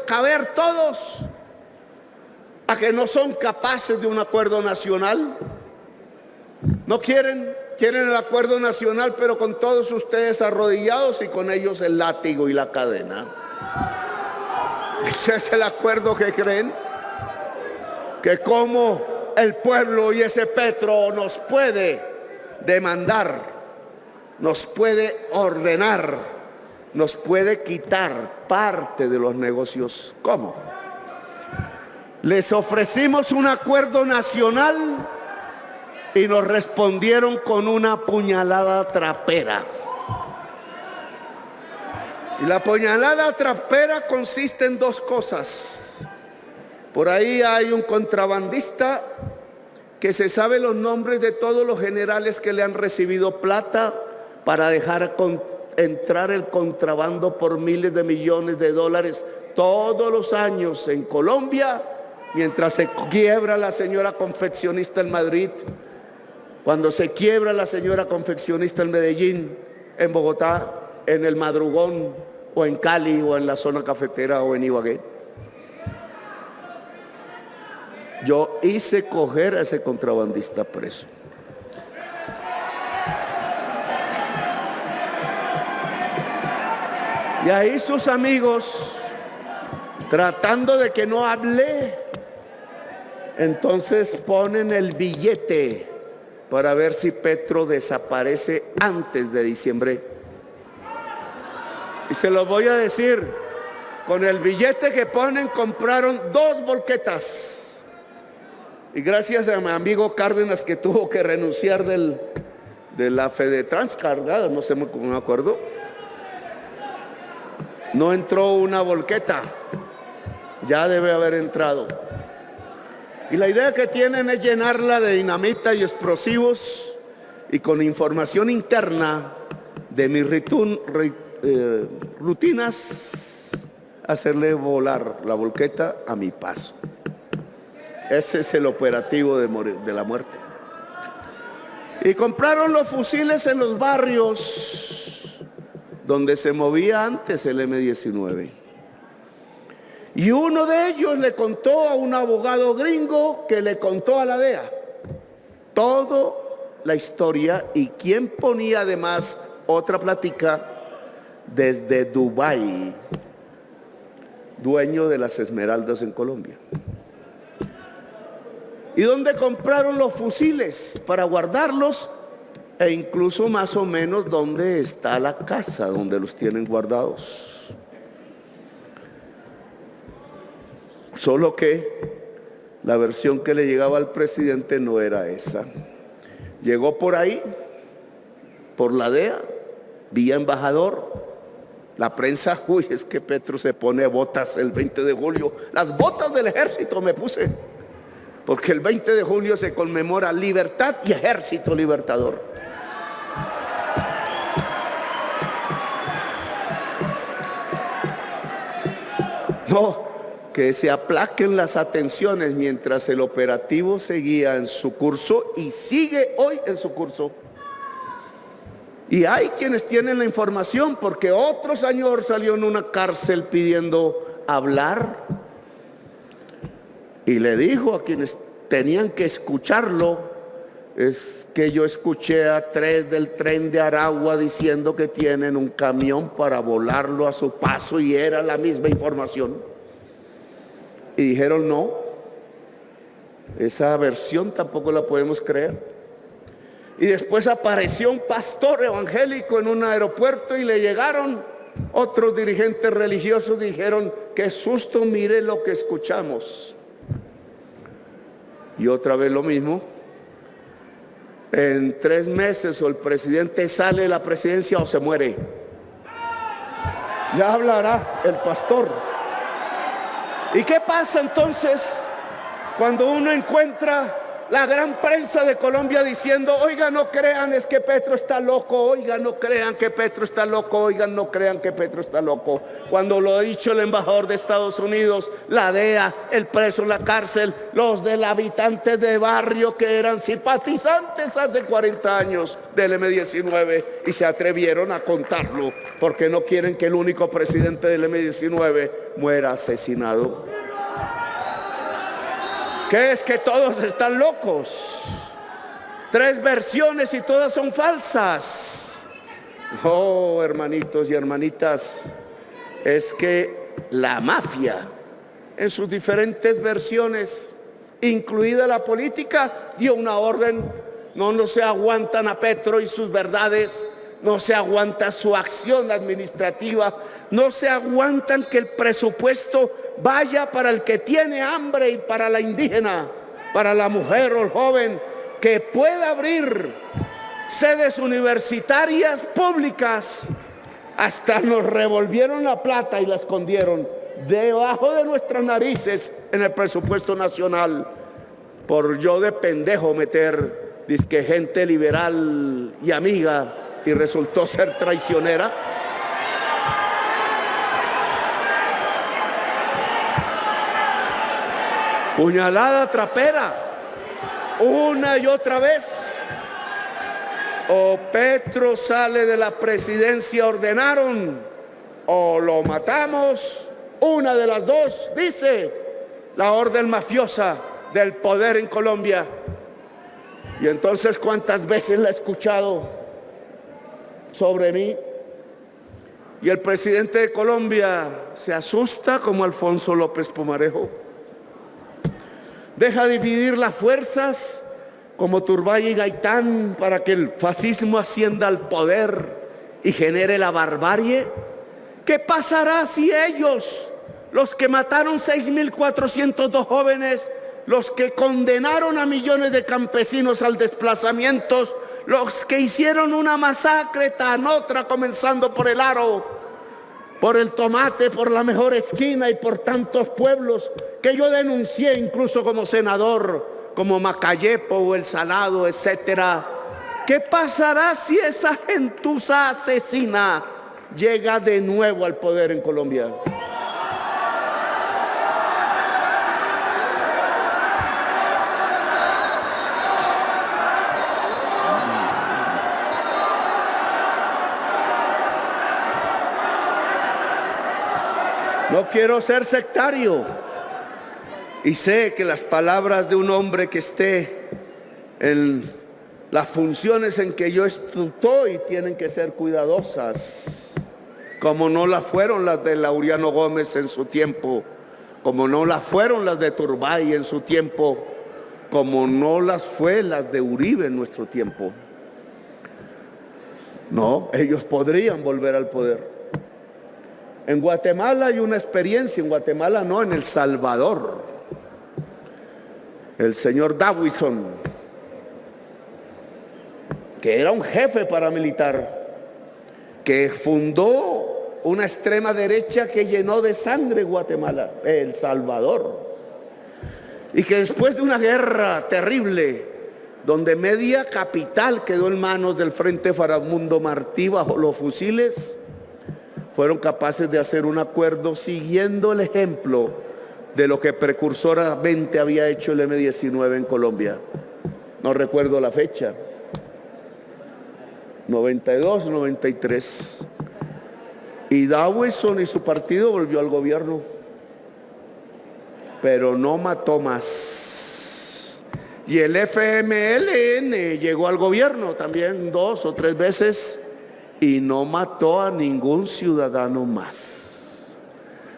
caber todos, a que no son capaces de un acuerdo nacional. No quieren el acuerdo nacional, pero con todos ustedes arrodillados y con ellos el látigo y la cadena. Ese es el acuerdo que creen. Que como el pueblo y ese Petro nos puede demandar, nos puede ordenar, nos puede quitar parte de los negocios. ¿Cómo? Les ofrecimos un acuerdo nacional y nos respondieron con una puñalada trapera. Y la puñalada trapera consiste en dos cosas. Por ahí hay un contrabandista que se sabe los nombres de todos los generales que le han recibido plata para dejar entrar el contrabando por miles de millones de dólares todos los años en Colombia, mientras se quiebra la señora confeccionista en Madrid, cuando se quiebra la señora confeccionista en Medellín, en Bogotá, en el Madrugón, o en Cali, o en la zona cafetera, o en Ibagué. Yo hice coger a ese contrabandista preso. Y ahí sus amigos, tratando de que no hable, entonces ponen el billete para ver si Petro desaparece antes de diciembre. Y se lo voy a decir, con el billete que ponen compraron 2 volquetas. Y gracias a mi amigo Cárdenas, que tuvo que renunciar de la Fedetrans cargada, no sé, no me acuerdo, no entró una volqueta, ya debe haber entrado. Y la idea que tienen es llenarla de dinamita y explosivos, y con información interna de mis rutinas, hacerle volar la volqueta a mi paso. Ese es el operativo de la muerte. Y compraron los fusiles en los barrios donde se movía antes el M-19. Y uno de ellos le contó a un abogado gringo que le contó a la DEA toda la historia, y quien ponía además otra plática desde Dubái, dueño de las Esmeraldas en Colombia. Y donde compraron los fusiles para guardarlos, e incluso más o menos dónde está la casa donde los tienen guardados. Solo que la versión que le llegaba al presidente no era esa. Llegó por ahí, por la DEA, vía embajador. La prensa, uy, es que Petro se pone botas el 20 de julio. Las botas del ejército me puse, porque el 20 de julio se conmemora libertad y ejército libertador. No, que se aplaquen las atenciones mientras el operativo seguía en su curso, y sigue hoy en su curso. Y hay quienes tienen la información, porque otro señor salió en una cárcel pidiendo hablar, y le dijo a quienes tenían que escucharlo: es que yo escuché a 3 del tren de Aragua diciendo que tienen un camión para volarlo a su paso, y era la misma información. Y dijeron: no, esa versión tampoco la podemos creer. Y después apareció un pastor evangélico en un aeropuerto, y le llegaron otros dirigentes religiosos, dijeron: qué susto, mire lo que escuchamos. Y otra vez lo mismo. En 3 meses o el presidente sale de la presidencia o se muere. Ya hablará el pastor. ¿Y qué pasa entonces cuando uno encuentra la gran prensa de Colombia diciendo: oigan, no crean, es que Petro está loco, oigan, no crean que Petro está loco, oigan, no crean que Petro está loco? Cuando lo ha dicho el embajador de Estados Unidos, la DEA, el preso en la cárcel, los del habitantes de barrio que eran simpatizantes hace 40 años del M-19 y se atrevieron a contarlo, porque no quieren que el único presidente del M-19 muera asesinado. ¿Qué es que todos están locos? 3 versiones y todas son falsas. Oh, hermanitos y hermanitas, es que la mafia, en sus diferentes versiones, incluida la política, dio una orden. No se aguantan a Petro y sus verdades, no se aguanta su acción administrativa, no se aguantan que el presupuesto vaya para el que tiene hambre y para la indígena, para la mujer o el joven, que pueda abrir sedes universitarias públicas. Hasta nos revolvieron la plata y la escondieron debajo de nuestras narices en el presupuesto nacional, por yo de pendejo meter dizque gente liberal y amiga, y resultó ser traicionera. Puñalada trapera, una y otra vez. O Petro sale de la presidencia, ordenaron, o lo matamos. Una de las dos, dice la orden mafiosa del poder en Colombia. Y entonces, ¿cuántas veces la he escuchado sobre mí? Y el presidente de Colombia se asusta como Alfonso López Pumarejo. Deja dividir las fuerzas como Turbay y Gaitán para que el fascismo ascienda al poder y genere la barbarie. ¿Qué pasará si ellos, los que mataron 6.402 jóvenes, los que condenaron a millones de campesinos al desplazamiento, los que hicieron una masacre tan otra, comenzando por el Aro, por el Tomate, por la Mejor Esquina y por tantos pueblos que yo denuncié incluso como senador, como Macayepo o El Salado, etcétera? ¿Qué pasará si esa gentuza asesina llega de nuevo al poder en Colombia? No quiero ser sectario y sé que las palabras de un hombre que esté en las funciones en que yo estoy tienen que ser cuidadosas, como no las fueron las de Laureano Gómez en su tiempo, como no las fueron las de Turbay en su tiempo, como no las fue las de Uribe en nuestro tiempo. No, ellos podrían volver al poder. En Guatemala hay una experiencia, en Guatemala no, en El Salvador. El señor Dawison, que era un jefe paramilitar, que fundó una extrema derecha que llenó de sangre Guatemala, El Salvador, y que después de una guerra terrible, donde media capital quedó en manos del Frente Faramundo Martí bajo los fusiles, fueron capaces de hacer un acuerdo siguiendo el ejemplo de lo que precursoramente había hecho el M-19 en Colombia. No recuerdo la fecha, 92, 93. Y Dawson y su partido volvió al gobierno, pero no mató más. Y el FMLN llegó al gobierno también 2 o 3 veces y no mató a ningún ciudadano más.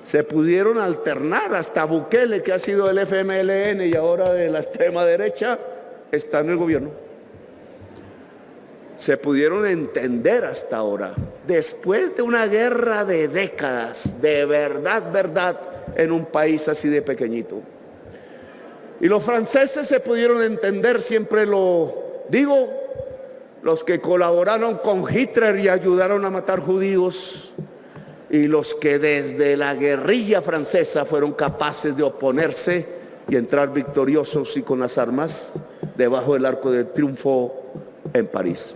Se pudieron alternar, hasta Bukele, que ha sido del FMLN y ahora de la extrema derecha, está en el gobierno. Se pudieron entender hasta ahora, después de una guerra de décadas, de verdad, en un país así de pequeñito. Y los franceses se pudieron entender, siempre lo digo, los que colaboraron con Hitler y ayudaron a matar judíos, y los que desde la guerrilla francesa fueron capaces de oponerse y entrar victoriosos y con las armas debajo del Arco de Triunfo en París.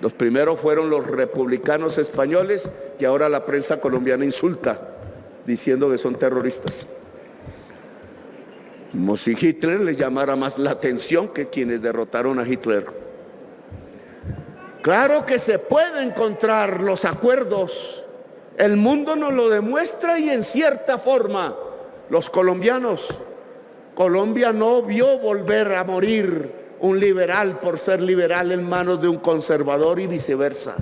Los primeros fueron los republicanos españoles, que ahora la prensa colombiana insulta, diciendo que son terroristas. Como si Hitler les llamara más la atención que quienes derrotaron a Hitler. Claro que se pueden encontrar los acuerdos. El mundo nos lo demuestra y en cierta forma los colombianos, Colombia no vio volver a morir un liberal por ser liberal en manos de un conservador y viceversa.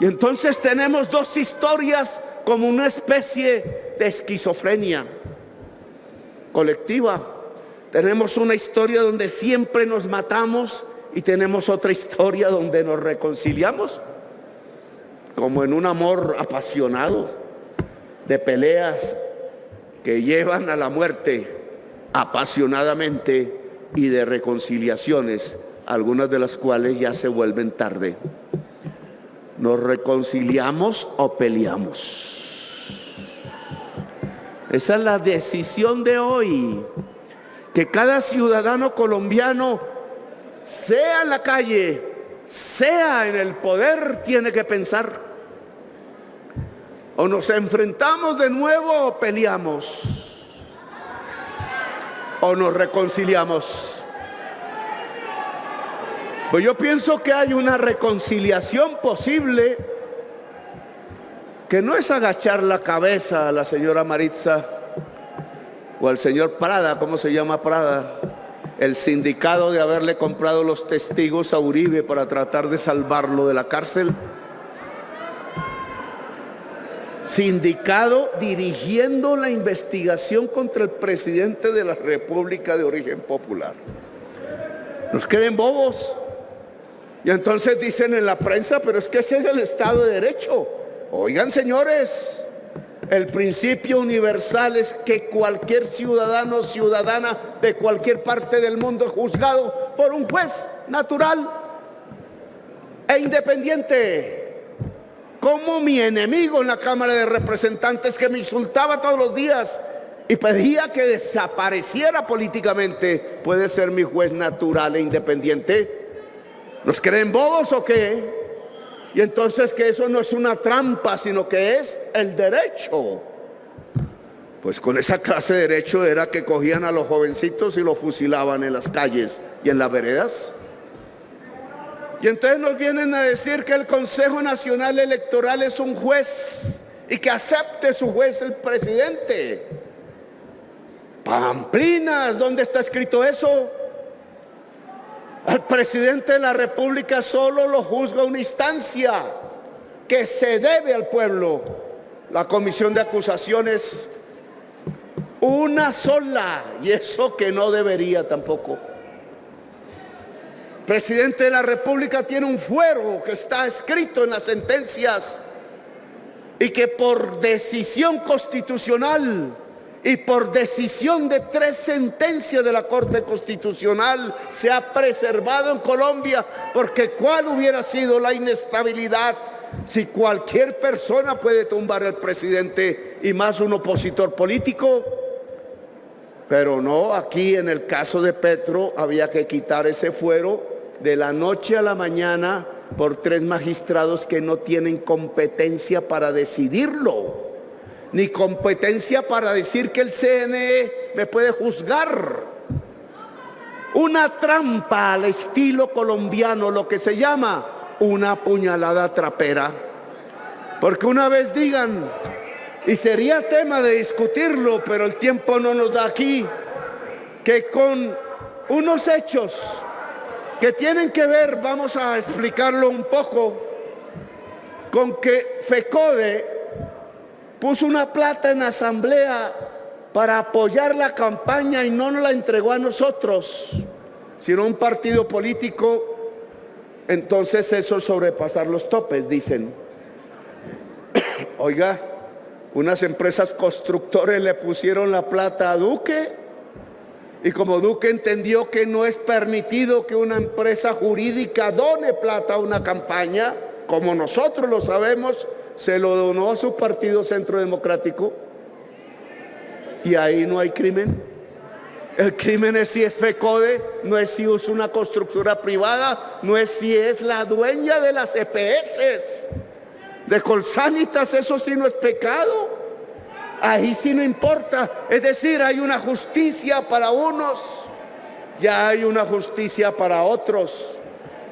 Y entonces tenemos dos historias como una especie de esquizofrenia colectiva. Tenemos una historia donde siempre nos matamos y tenemos otra historia donde nos reconciliamos, como en un amor apasionado, de peleas que llevan a la muerte apasionadamente y de reconciliaciones, algunas de las cuales ya se vuelven tarde. ¿Nos reconciliamos o peleamos? Esa es la decisión de hoy, que cada ciudadano colombiano, sea en la calle, sea en el poder, tiene que pensar. O nos enfrentamos de nuevo o peleamos, o nos reconciliamos. Pues yo pienso que hay una reconciliación posible, que no es agachar la cabeza a la señora Maritza o al señor Prada, ¿cómo se llama Prada? El sindicado de haberle comprado los testigos a Uribe para tratar de salvarlo de la cárcel. Sindicado dirigiendo la investigación contra el presidente de la República de origen popular. Nos creen bobos. Y entonces dicen en la prensa, pero es que ese es el Estado de Derecho. Oigan, señores, el principio universal es que cualquier ciudadano o ciudadana de cualquier parte del mundo es juzgado por un juez natural e independiente. Como mi enemigo en la Cámara de Representantes, que me insultaba todos los días y pedía que desapareciera políticamente, puede ser mi juez natural e independiente. ¿Nos creen bobos o qué? Y entonces que eso no es una trampa, sino que es el derecho. Pues con esa clase de derecho era que cogían a los jovencitos y los fusilaban en las calles y en las veredas. Y entonces nos vienen a decir que el Consejo Nacional Electoral es un juez y que acepte su juez el presidente. Pamplinas, ¿dónde está escrito eso? Al presidente de la República solo lo juzga una instancia que se debe al pueblo. La comisión de acusaciones, una sola, y eso que no debería tampoco. El presidente de la República tiene un fuero que está escrito en las sentencias y que por decisión constitucional y por decisión de 3 sentencias de la Corte Constitucional se ha preservado en Colombia, porque ¿cuál hubiera sido la inestabilidad si cualquier persona puede tumbar al presidente y más un opositor político? Pero no, aquí en el caso de Petro había que quitar ese fuero de la noche a la mañana por 3 magistrados que no tienen competencia para decidirlo, ni competencia para decir que el CNE me puede juzgar. Una trampa al estilo colombiano, lo que se llama una puñalada trapera. Porque una vez digan, y sería tema de discutirlo, pero el tiempo no nos da aquí, que con unos hechos que tienen que ver, vamos a explicarlo un poco, con que FECODE puso una plata en asamblea para apoyar la campaña y no nos la entregó a nosotros, sino a un partido político. Entonces eso es sobrepasar los topes, dicen. Oiga, unas empresas constructores le pusieron la plata a Duque, y como Duque entendió que no es permitido que una empresa jurídica done plata a una campaña, como nosotros lo sabemos, se lo donó a su partido Centro Democrático, y ahí no hay crimen. El crimen es si es FECODE, no es si es una constructora privada, no es si es la dueña de las EPS, de Colsanitas. Eso sí no es pecado, ahí sí no importa. Es decir, hay una justicia para unos, ya hay una justicia para otros.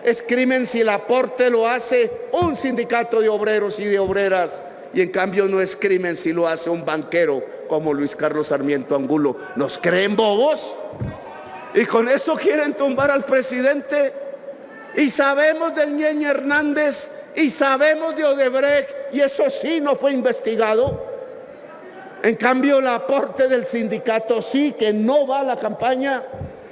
Es crimen si el aporte lo hace un sindicato de obreros y de obreras, y en cambio no es crimen si lo hace un banquero como Luis Carlos Sarmiento Angulo. ¿Nos creen bobos? Y con eso quieren tumbar al presidente. Y sabemos del Ñeñe Hernández y sabemos de Odebrecht, y eso sí no fue investigado. En cambio el aporte del sindicato sí, que no va a la campaña.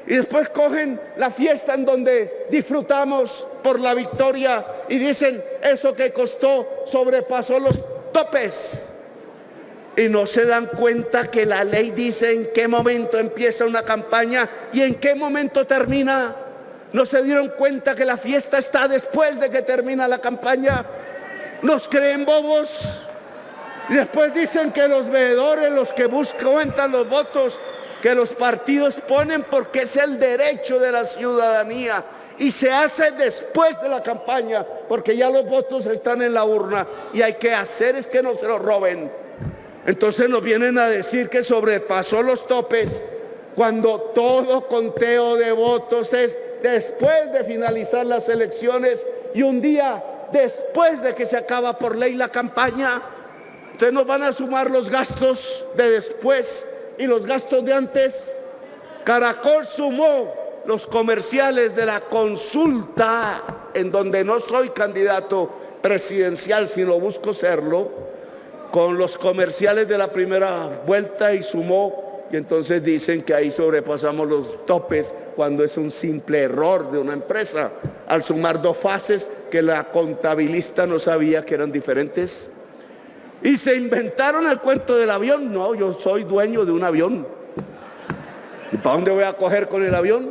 Y después cogen la fiesta en donde disfrutamos por la victoria y dicen, eso que costó sobrepasó los topes. Y no se dan cuenta que la ley dice en qué momento empieza una campaña y en qué momento termina. No se dieron cuenta que la fiesta está después de que termina la campaña. Nos creen bobos. Y después dicen que los veedores, los que cuentan los votos, que los partidos ponen porque es el derecho de la ciudadanía, y se hace después de la campaña porque ya los votos están en la urna y hay que hacer es que no se los roben. Entonces nos vienen a decir que sobrepasó los topes cuando todo conteo de votos es después de finalizar las elecciones y un día después de que se acaba por ley la campaña. Ustedes nos van a sumar los gastos de después y los gastos de antes. Caracol sumó los comerciales de la consulta, en donde no soy candidato presidencial, sino busco serlo, con los comerciales de la primera vuelta, y sumó, y entonces dicen que ahí sobrepasamos los topes, cuando es un simple error de una empresa, al sumar dos fases que la contabilista no sabía que eran diferentes. Y se inventaron el cuento del avión. No, yo soy dueño de un avión. ¿Y para dónde voy a coger con el avión?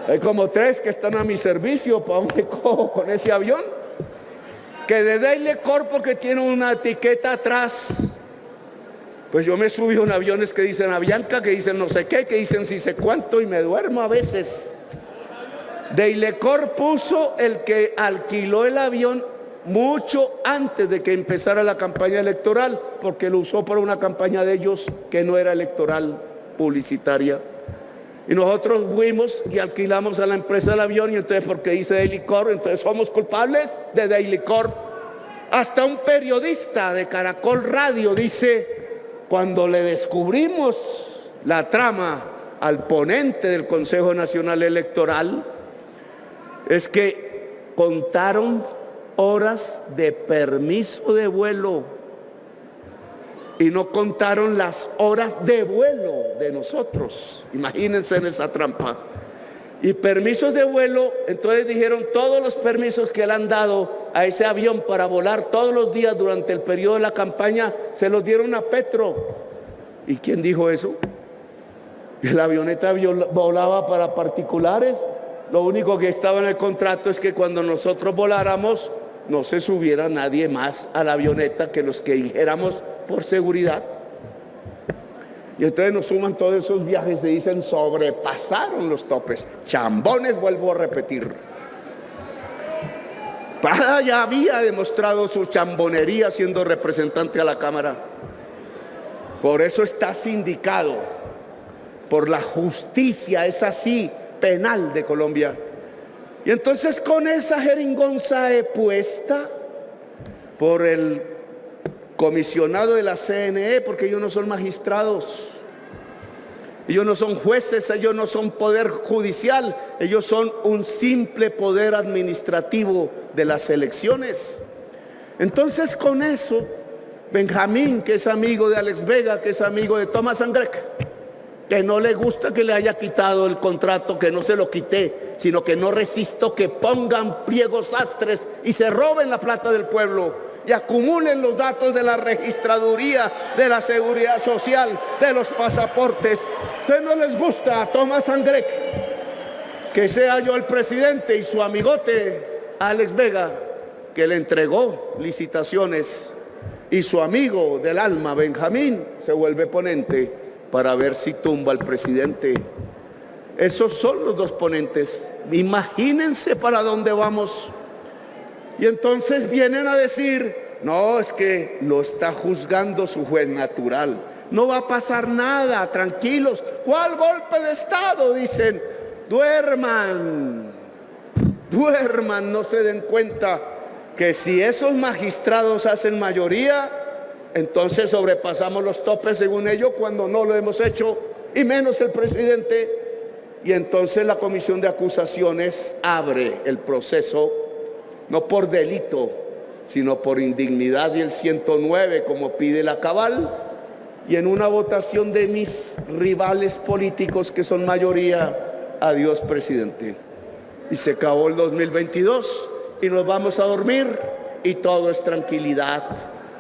Hay como 3 que están a mi servicio. ¿Para dónde cojo con ese avión? Que de Daily Corpo, que tiene una etiqueta atrás. Pues yo me subí a un aviones que dicen Avianca, que dicen no sé qué, que dicen si sé cuánto, y me duermo a veces. Deilecor puso el que alquiló el avión mucho antes de que empezara la campaña electoral, porque lo usó para una campaña de ellos que no era electoral, publicitaria. Y nosotros fuimos y alquilamos a la empresa del avión, y entonces porque dice Deilecor, entonces somos culpables de Deilecor. Hasta un periodista de Caracol Radio dice, cuando le descubrimos la trama al ponente del Consejo Nacional Electoral, es que contaron horas de permiso de vuelo y no contaron las horas de vuelo de nosotros. Imagínense en esa trampa. Y permisos de vuelo, entonces dijeron todos los permisos que le han dado a ese avión para volar todos los días durante el periodo de la campaña, se los dieron a Petro. ¿Y quién dijo eso? La avioneta volaba para particulares. Lo único que estaba en el contrato es que cuando nosotros voláramos no se subiera nadie más a la avioneta que los que dijéramos por seguridad. Y entonces nos suman todos esos viajes y dicen sobrepasaron los topes. Chambones, vuelvo a repetir. Prada ya había demostrado su chambonería siendo representante a la Cámara. Por eso está sindicado por la justicia, es así, penal de Colombia. Y entonces con esa jeringonza puesta por el comisionado de la CNE, porque ellos no son magistrados, ellos no son jueces, ellos no son poder judicial, ellos son un simple poder administrativo de las elecciones. Entonces con eso, Benjamín, que es amigo de Alex Vega, que es amigo de Thomas Sangrec, que no le gusta que le haya quitado el contrato, que no se lo quité, sino que no resisto que pongan pliegos sastres y se roben la plata del pueblo y acumulen los datos de la registraduría, de la seguridad social, de los pasaportes. Entonces no les gusta a Thomas Sangrec que sea yo el presidente y su amigote Alex Vega, que le entregó licitaciones, y su amigo del alma Benjamín se vuelve ponente para ver si tumba al presidente. Esos son los dos ponentes. Imagínense para dónde vamos. Y entonces vienen a decir, no, es que lo está juzgando su juez natural. No va a pasar nada, tranquilos. ¿Cuál golpe de Estado? Dicen, duerman, duerman, no se den cuenta que si esos magistrados hacen mayoría, entonces sobrepasamos los topes según ellos, cuando no lo hemos hecho, y menos el presidente. Y entonces la comisión de acusaciones abre el proceso, no por delito, sino por indignidad y el 109, como pide la cabal, y en una votación de mis rivales políticos que son mayoría, adiós presidente. Y se acabó el 2022 y nos vamos a dormir y todo es tranquilidad,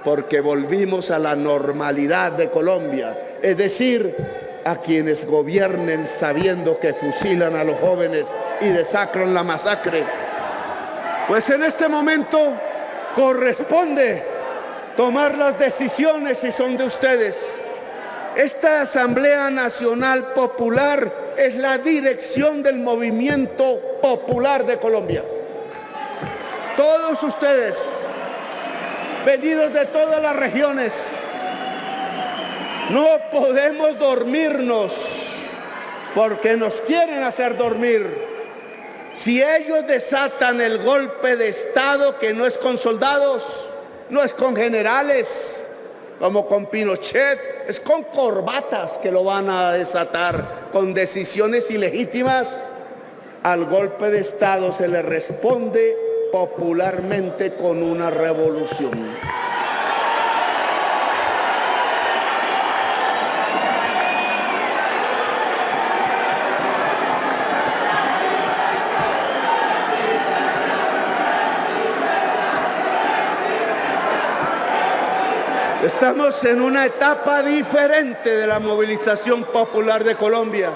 porque volvimos a la normalidad de Colombia, es decir, a quienes gobiernen sabiendo que fusilan a los jóvenes y desacran la masacre. Pues en este momento corresponde tomar las decisiones y son de ustedes. Esta Asamblea Nacional Popular es la dirección del movimiento popular de Colombia. Todos ustedes, venidos de todas las regiones, no podemos dormirnos porque nos quieren hacer dormir. Si ellos desatan el golpe de Estado, que no es con soldados, no es con generales, como con Pinochet, es con corbatas que lo van a desatar, con decisiones ilegítimas. Al golpe de Estado se le responde popularmente con una revolución. Estamos en una etapa diferente de la movilización popular de Colombia.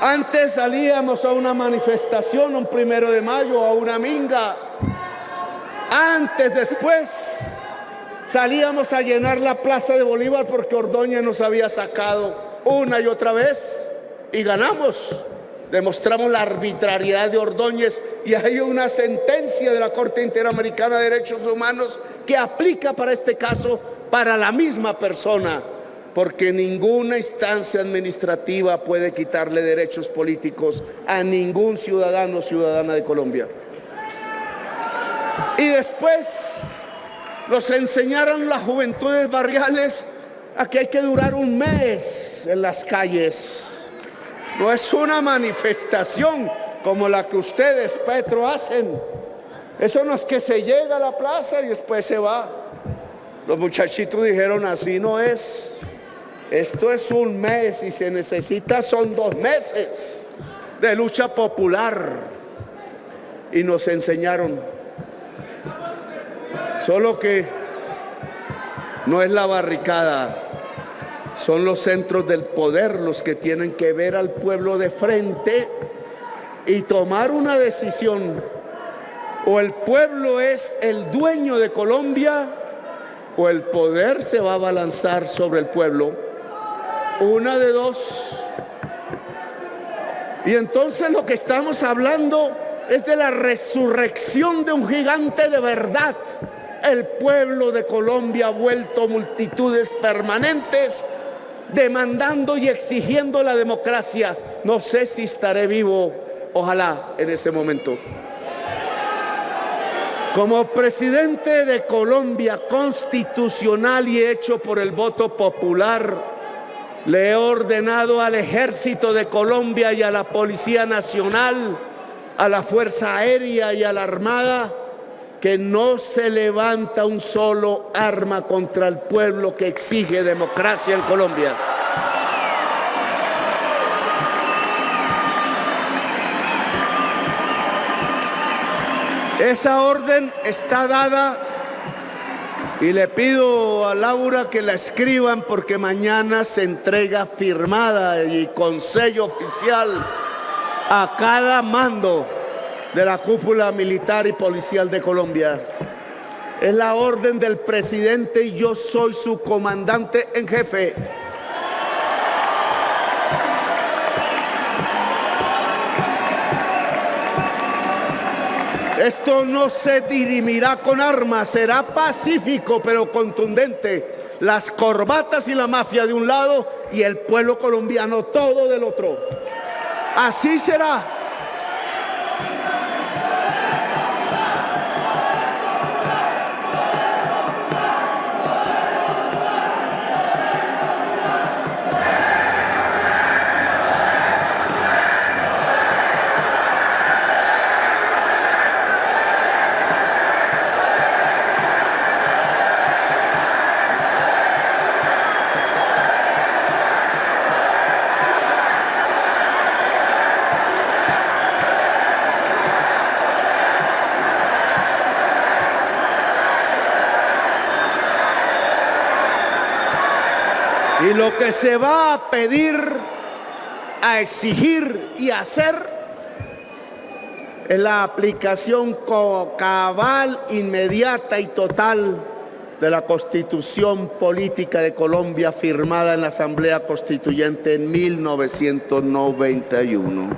Antes salíamos a una manifestación, un 1 de mayo, a una minga. Después, salíamos a llenar la Plaza de Bolívar porque Ordóñez nos había sacado una y otra vez y ganamos. Demostramos la arbitrariedad de Ordóñez y hay una sentencia de la Corte Interamericana de Derechos Humanos que aplica para este caso para la misma persona, porque ninguna instancia administrativa puede quitarle derechos políticos a ningún ciudadano o ciudadana de Colombia. Y después nos enseñaron las juventudes barriales a que hay que durar un mes en las calles. No es una manifestación como la que ustedes, Petro, hacen. Eso no es que se llega a la plaza y después se va. Los muchachitos dijeron, así no es. Esto es un mes y se necesita, son 2 meses de lucha popular. Y nos enseñaron. Solo que no es la barricada, son los centros del poder los que tienen que ver al pueblo de frente y tomar una decisión. O el pueblo es el dueño de Colombia, o el poder se va a abalanzar sobre el pueblo. Una de dos. Y entonces lo que estamos hablando es de la resurrección de un gigante de verdad. El pueblo de Colombia ha vuelto multitudes permanentes, demandando y exigiendo la democracia. No sé si estaré vivo, ojalá, en ese momento. Como presidente de Colombia constitucional y hecho por el voto popular, le he ordenado al Ejército de Colombia y a la Policía Nacional, a la Fuerza Aérea y a la Armada, que no se levanta un solo arma contra el pueblo que exige democracia en Colombia. Esa orden está dada y le pido a Laura que la escriban porque mañana se entrega firmada y con sello oficial a cada mando de la cúpula militar y policial de Colombia. Es la orden del presidente y yo soy su comandante en jefe. Esto no se dirimirá con armas, será pacífico pero contundente. Las corbatas y la mafia de un lado y el pueblo colombiano todo del otro. Así será. Y lo que se va a pedir, a exigir y a hacer es la aplicación cabal, inmediata y total de la Constitución Política de Colombia firmada en la Asamblea Constituyente en 1991.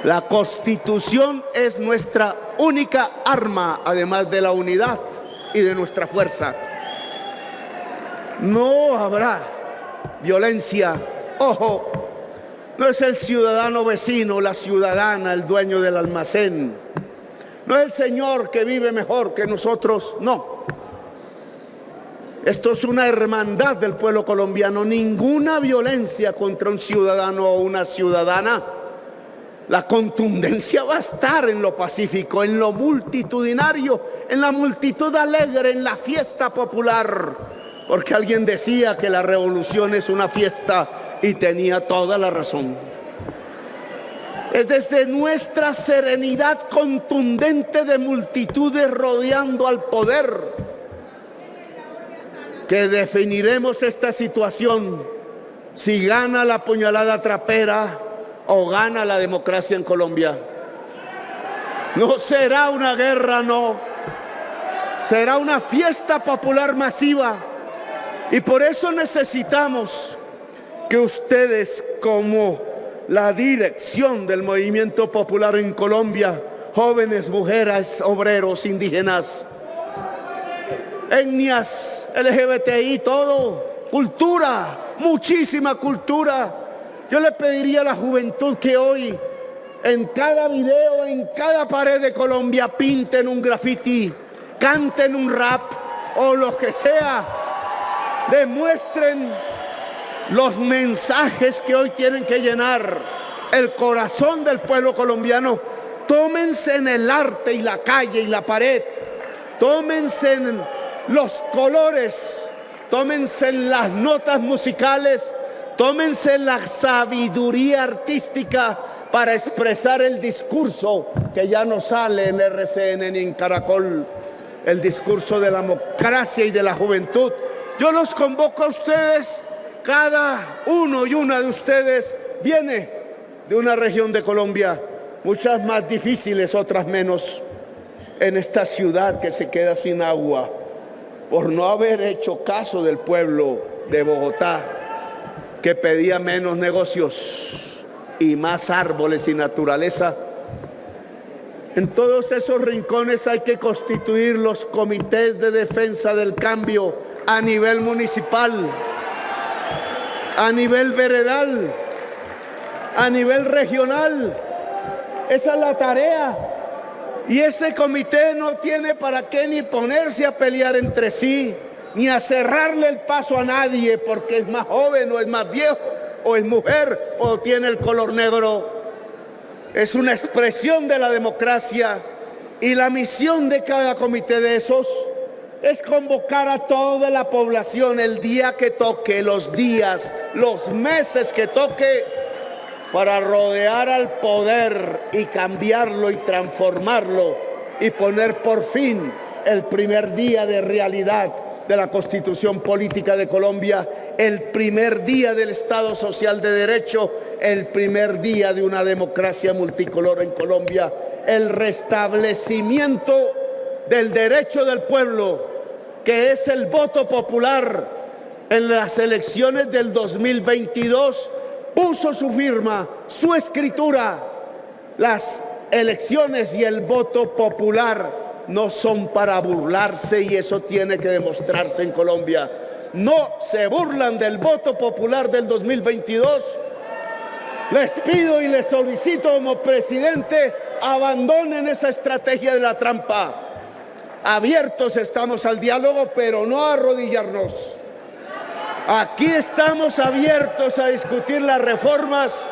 La Constitución es nuestra única arma, además de la unidad y de nuestra fuerza. No habrá violencia, ojo, No es el ciudadano vecino, la ciudadana, el dueño del almacén. No es el señor que vive mejor que nosotros, no. Esto es una hermandad del pueblo colombiano. Ninguna violencia contra un ciudadano o una ciudadana. La contundencia va a estar en lo pacífico, en lo multitudinario, en la multitud alegre, en la fiesta popular. Porque alguien decía que la revolución es una fiesta y tenía toda la razón. Es desde nuestra serenidad contundente de multitudes rodeando al poder que definiremos esta situación, si gana la puñalada trapera o gana la democracia en Colombia. No será una guerra, no. Será una fiesta popular masiva. Y por eso necesitamos que ustedes, como la dirección del movimiento popular en Colombia, jóvenes, mujeres, obreros, indígenas, etnias, LGBTI, todo, cultura, muchísima cultura. Yo le pediría a la juventud que hoy, en cada video, en cada pared de Colombia, pinten un graffiti, canten un rap o lo que sea, demuestren los mensajes que hoy tienen que llenar el corazón del pueblo colombiano. Tómense en el arte y la calle y la pared, tómense en los colores, tómense en las notas musicales, tómense en la sabiduría artística para expresar el discurso que ya no sale en RCN ni en Caracol, el discurso de la democracia y de la juventud. Yo los convoco a ustedes. Cada uno y una de ustedes viene de una región de Colombia, muchas más difíciles, otras menos, en esta ciudad que se queda sin agua por no haber hecho caso del pueblo de Bogotá, que pedía menos negocios y más árboles y naturaleza. En todos esos rincones hay que constituir los comités de defensa del cambio a nivel municipal, a nivel veredal, a nivel regional. Esa es la tarea. Y ese comité no tiene para qué ni ponerse a pelear entre sí, ni a cerrarle el paso a nadie porque es más joven o es más viejo, o es mujer o tiene el color negro. Es una expresión de la democracia, y la misión de cada comité de esos es convocar a toda la población el día que toque, los días, los meses que toque, para rodear al poder y cambiarlo y transformarlo y poner por fin el primer día de realidad de la Constitución Política de Colombia, el primer día del Estado Social de Derecho, el primer día de una democracia multicolor en Colombia, el restablecimiento del derecho del pueblo, que es el voto popular. En las elecciones del 2022 puso su firma, su escritura. Las elecciones y el voto popular no son para burlarse, y eso tiene que demostrarse en Colombia. No se burlan del voto popular del 2022. Les pido y les solicito como presidente, abandonen esa estrategia de la trampa. Abiertos estamos al diálogo, pero no a arrodillarnos. Aquí estamos abiertos a discutir las reformas,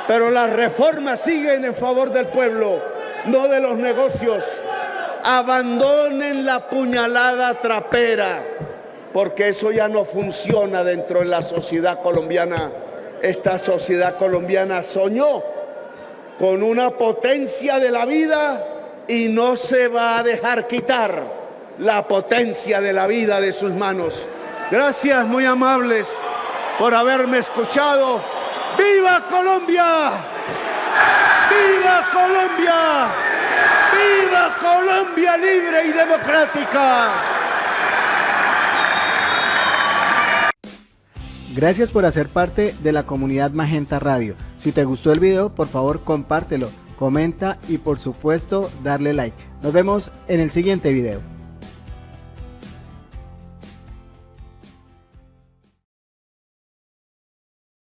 pero las reformas siguen en favor del pueblo, no de los negocios. Abandonen la puñalada trapera, porque eso ya no funciona dentro de la sociedad colombiana. Esta sociedad colombiana soñó con una potencia de la vida y no se va a dejar quitar la potencia de la vida de sus manos. Gracias, muy amables, por haberme escuchado. ¡Viva Colombia! ¡Viva Colombia! ¡Viva Colombia libre y democrática! Gracias por hacer parte de la comunidad Magenta Radio. Si te gustó el video, por favor compártelo, comenta y por supuesto darle like. Nos vemos en el siguiente video.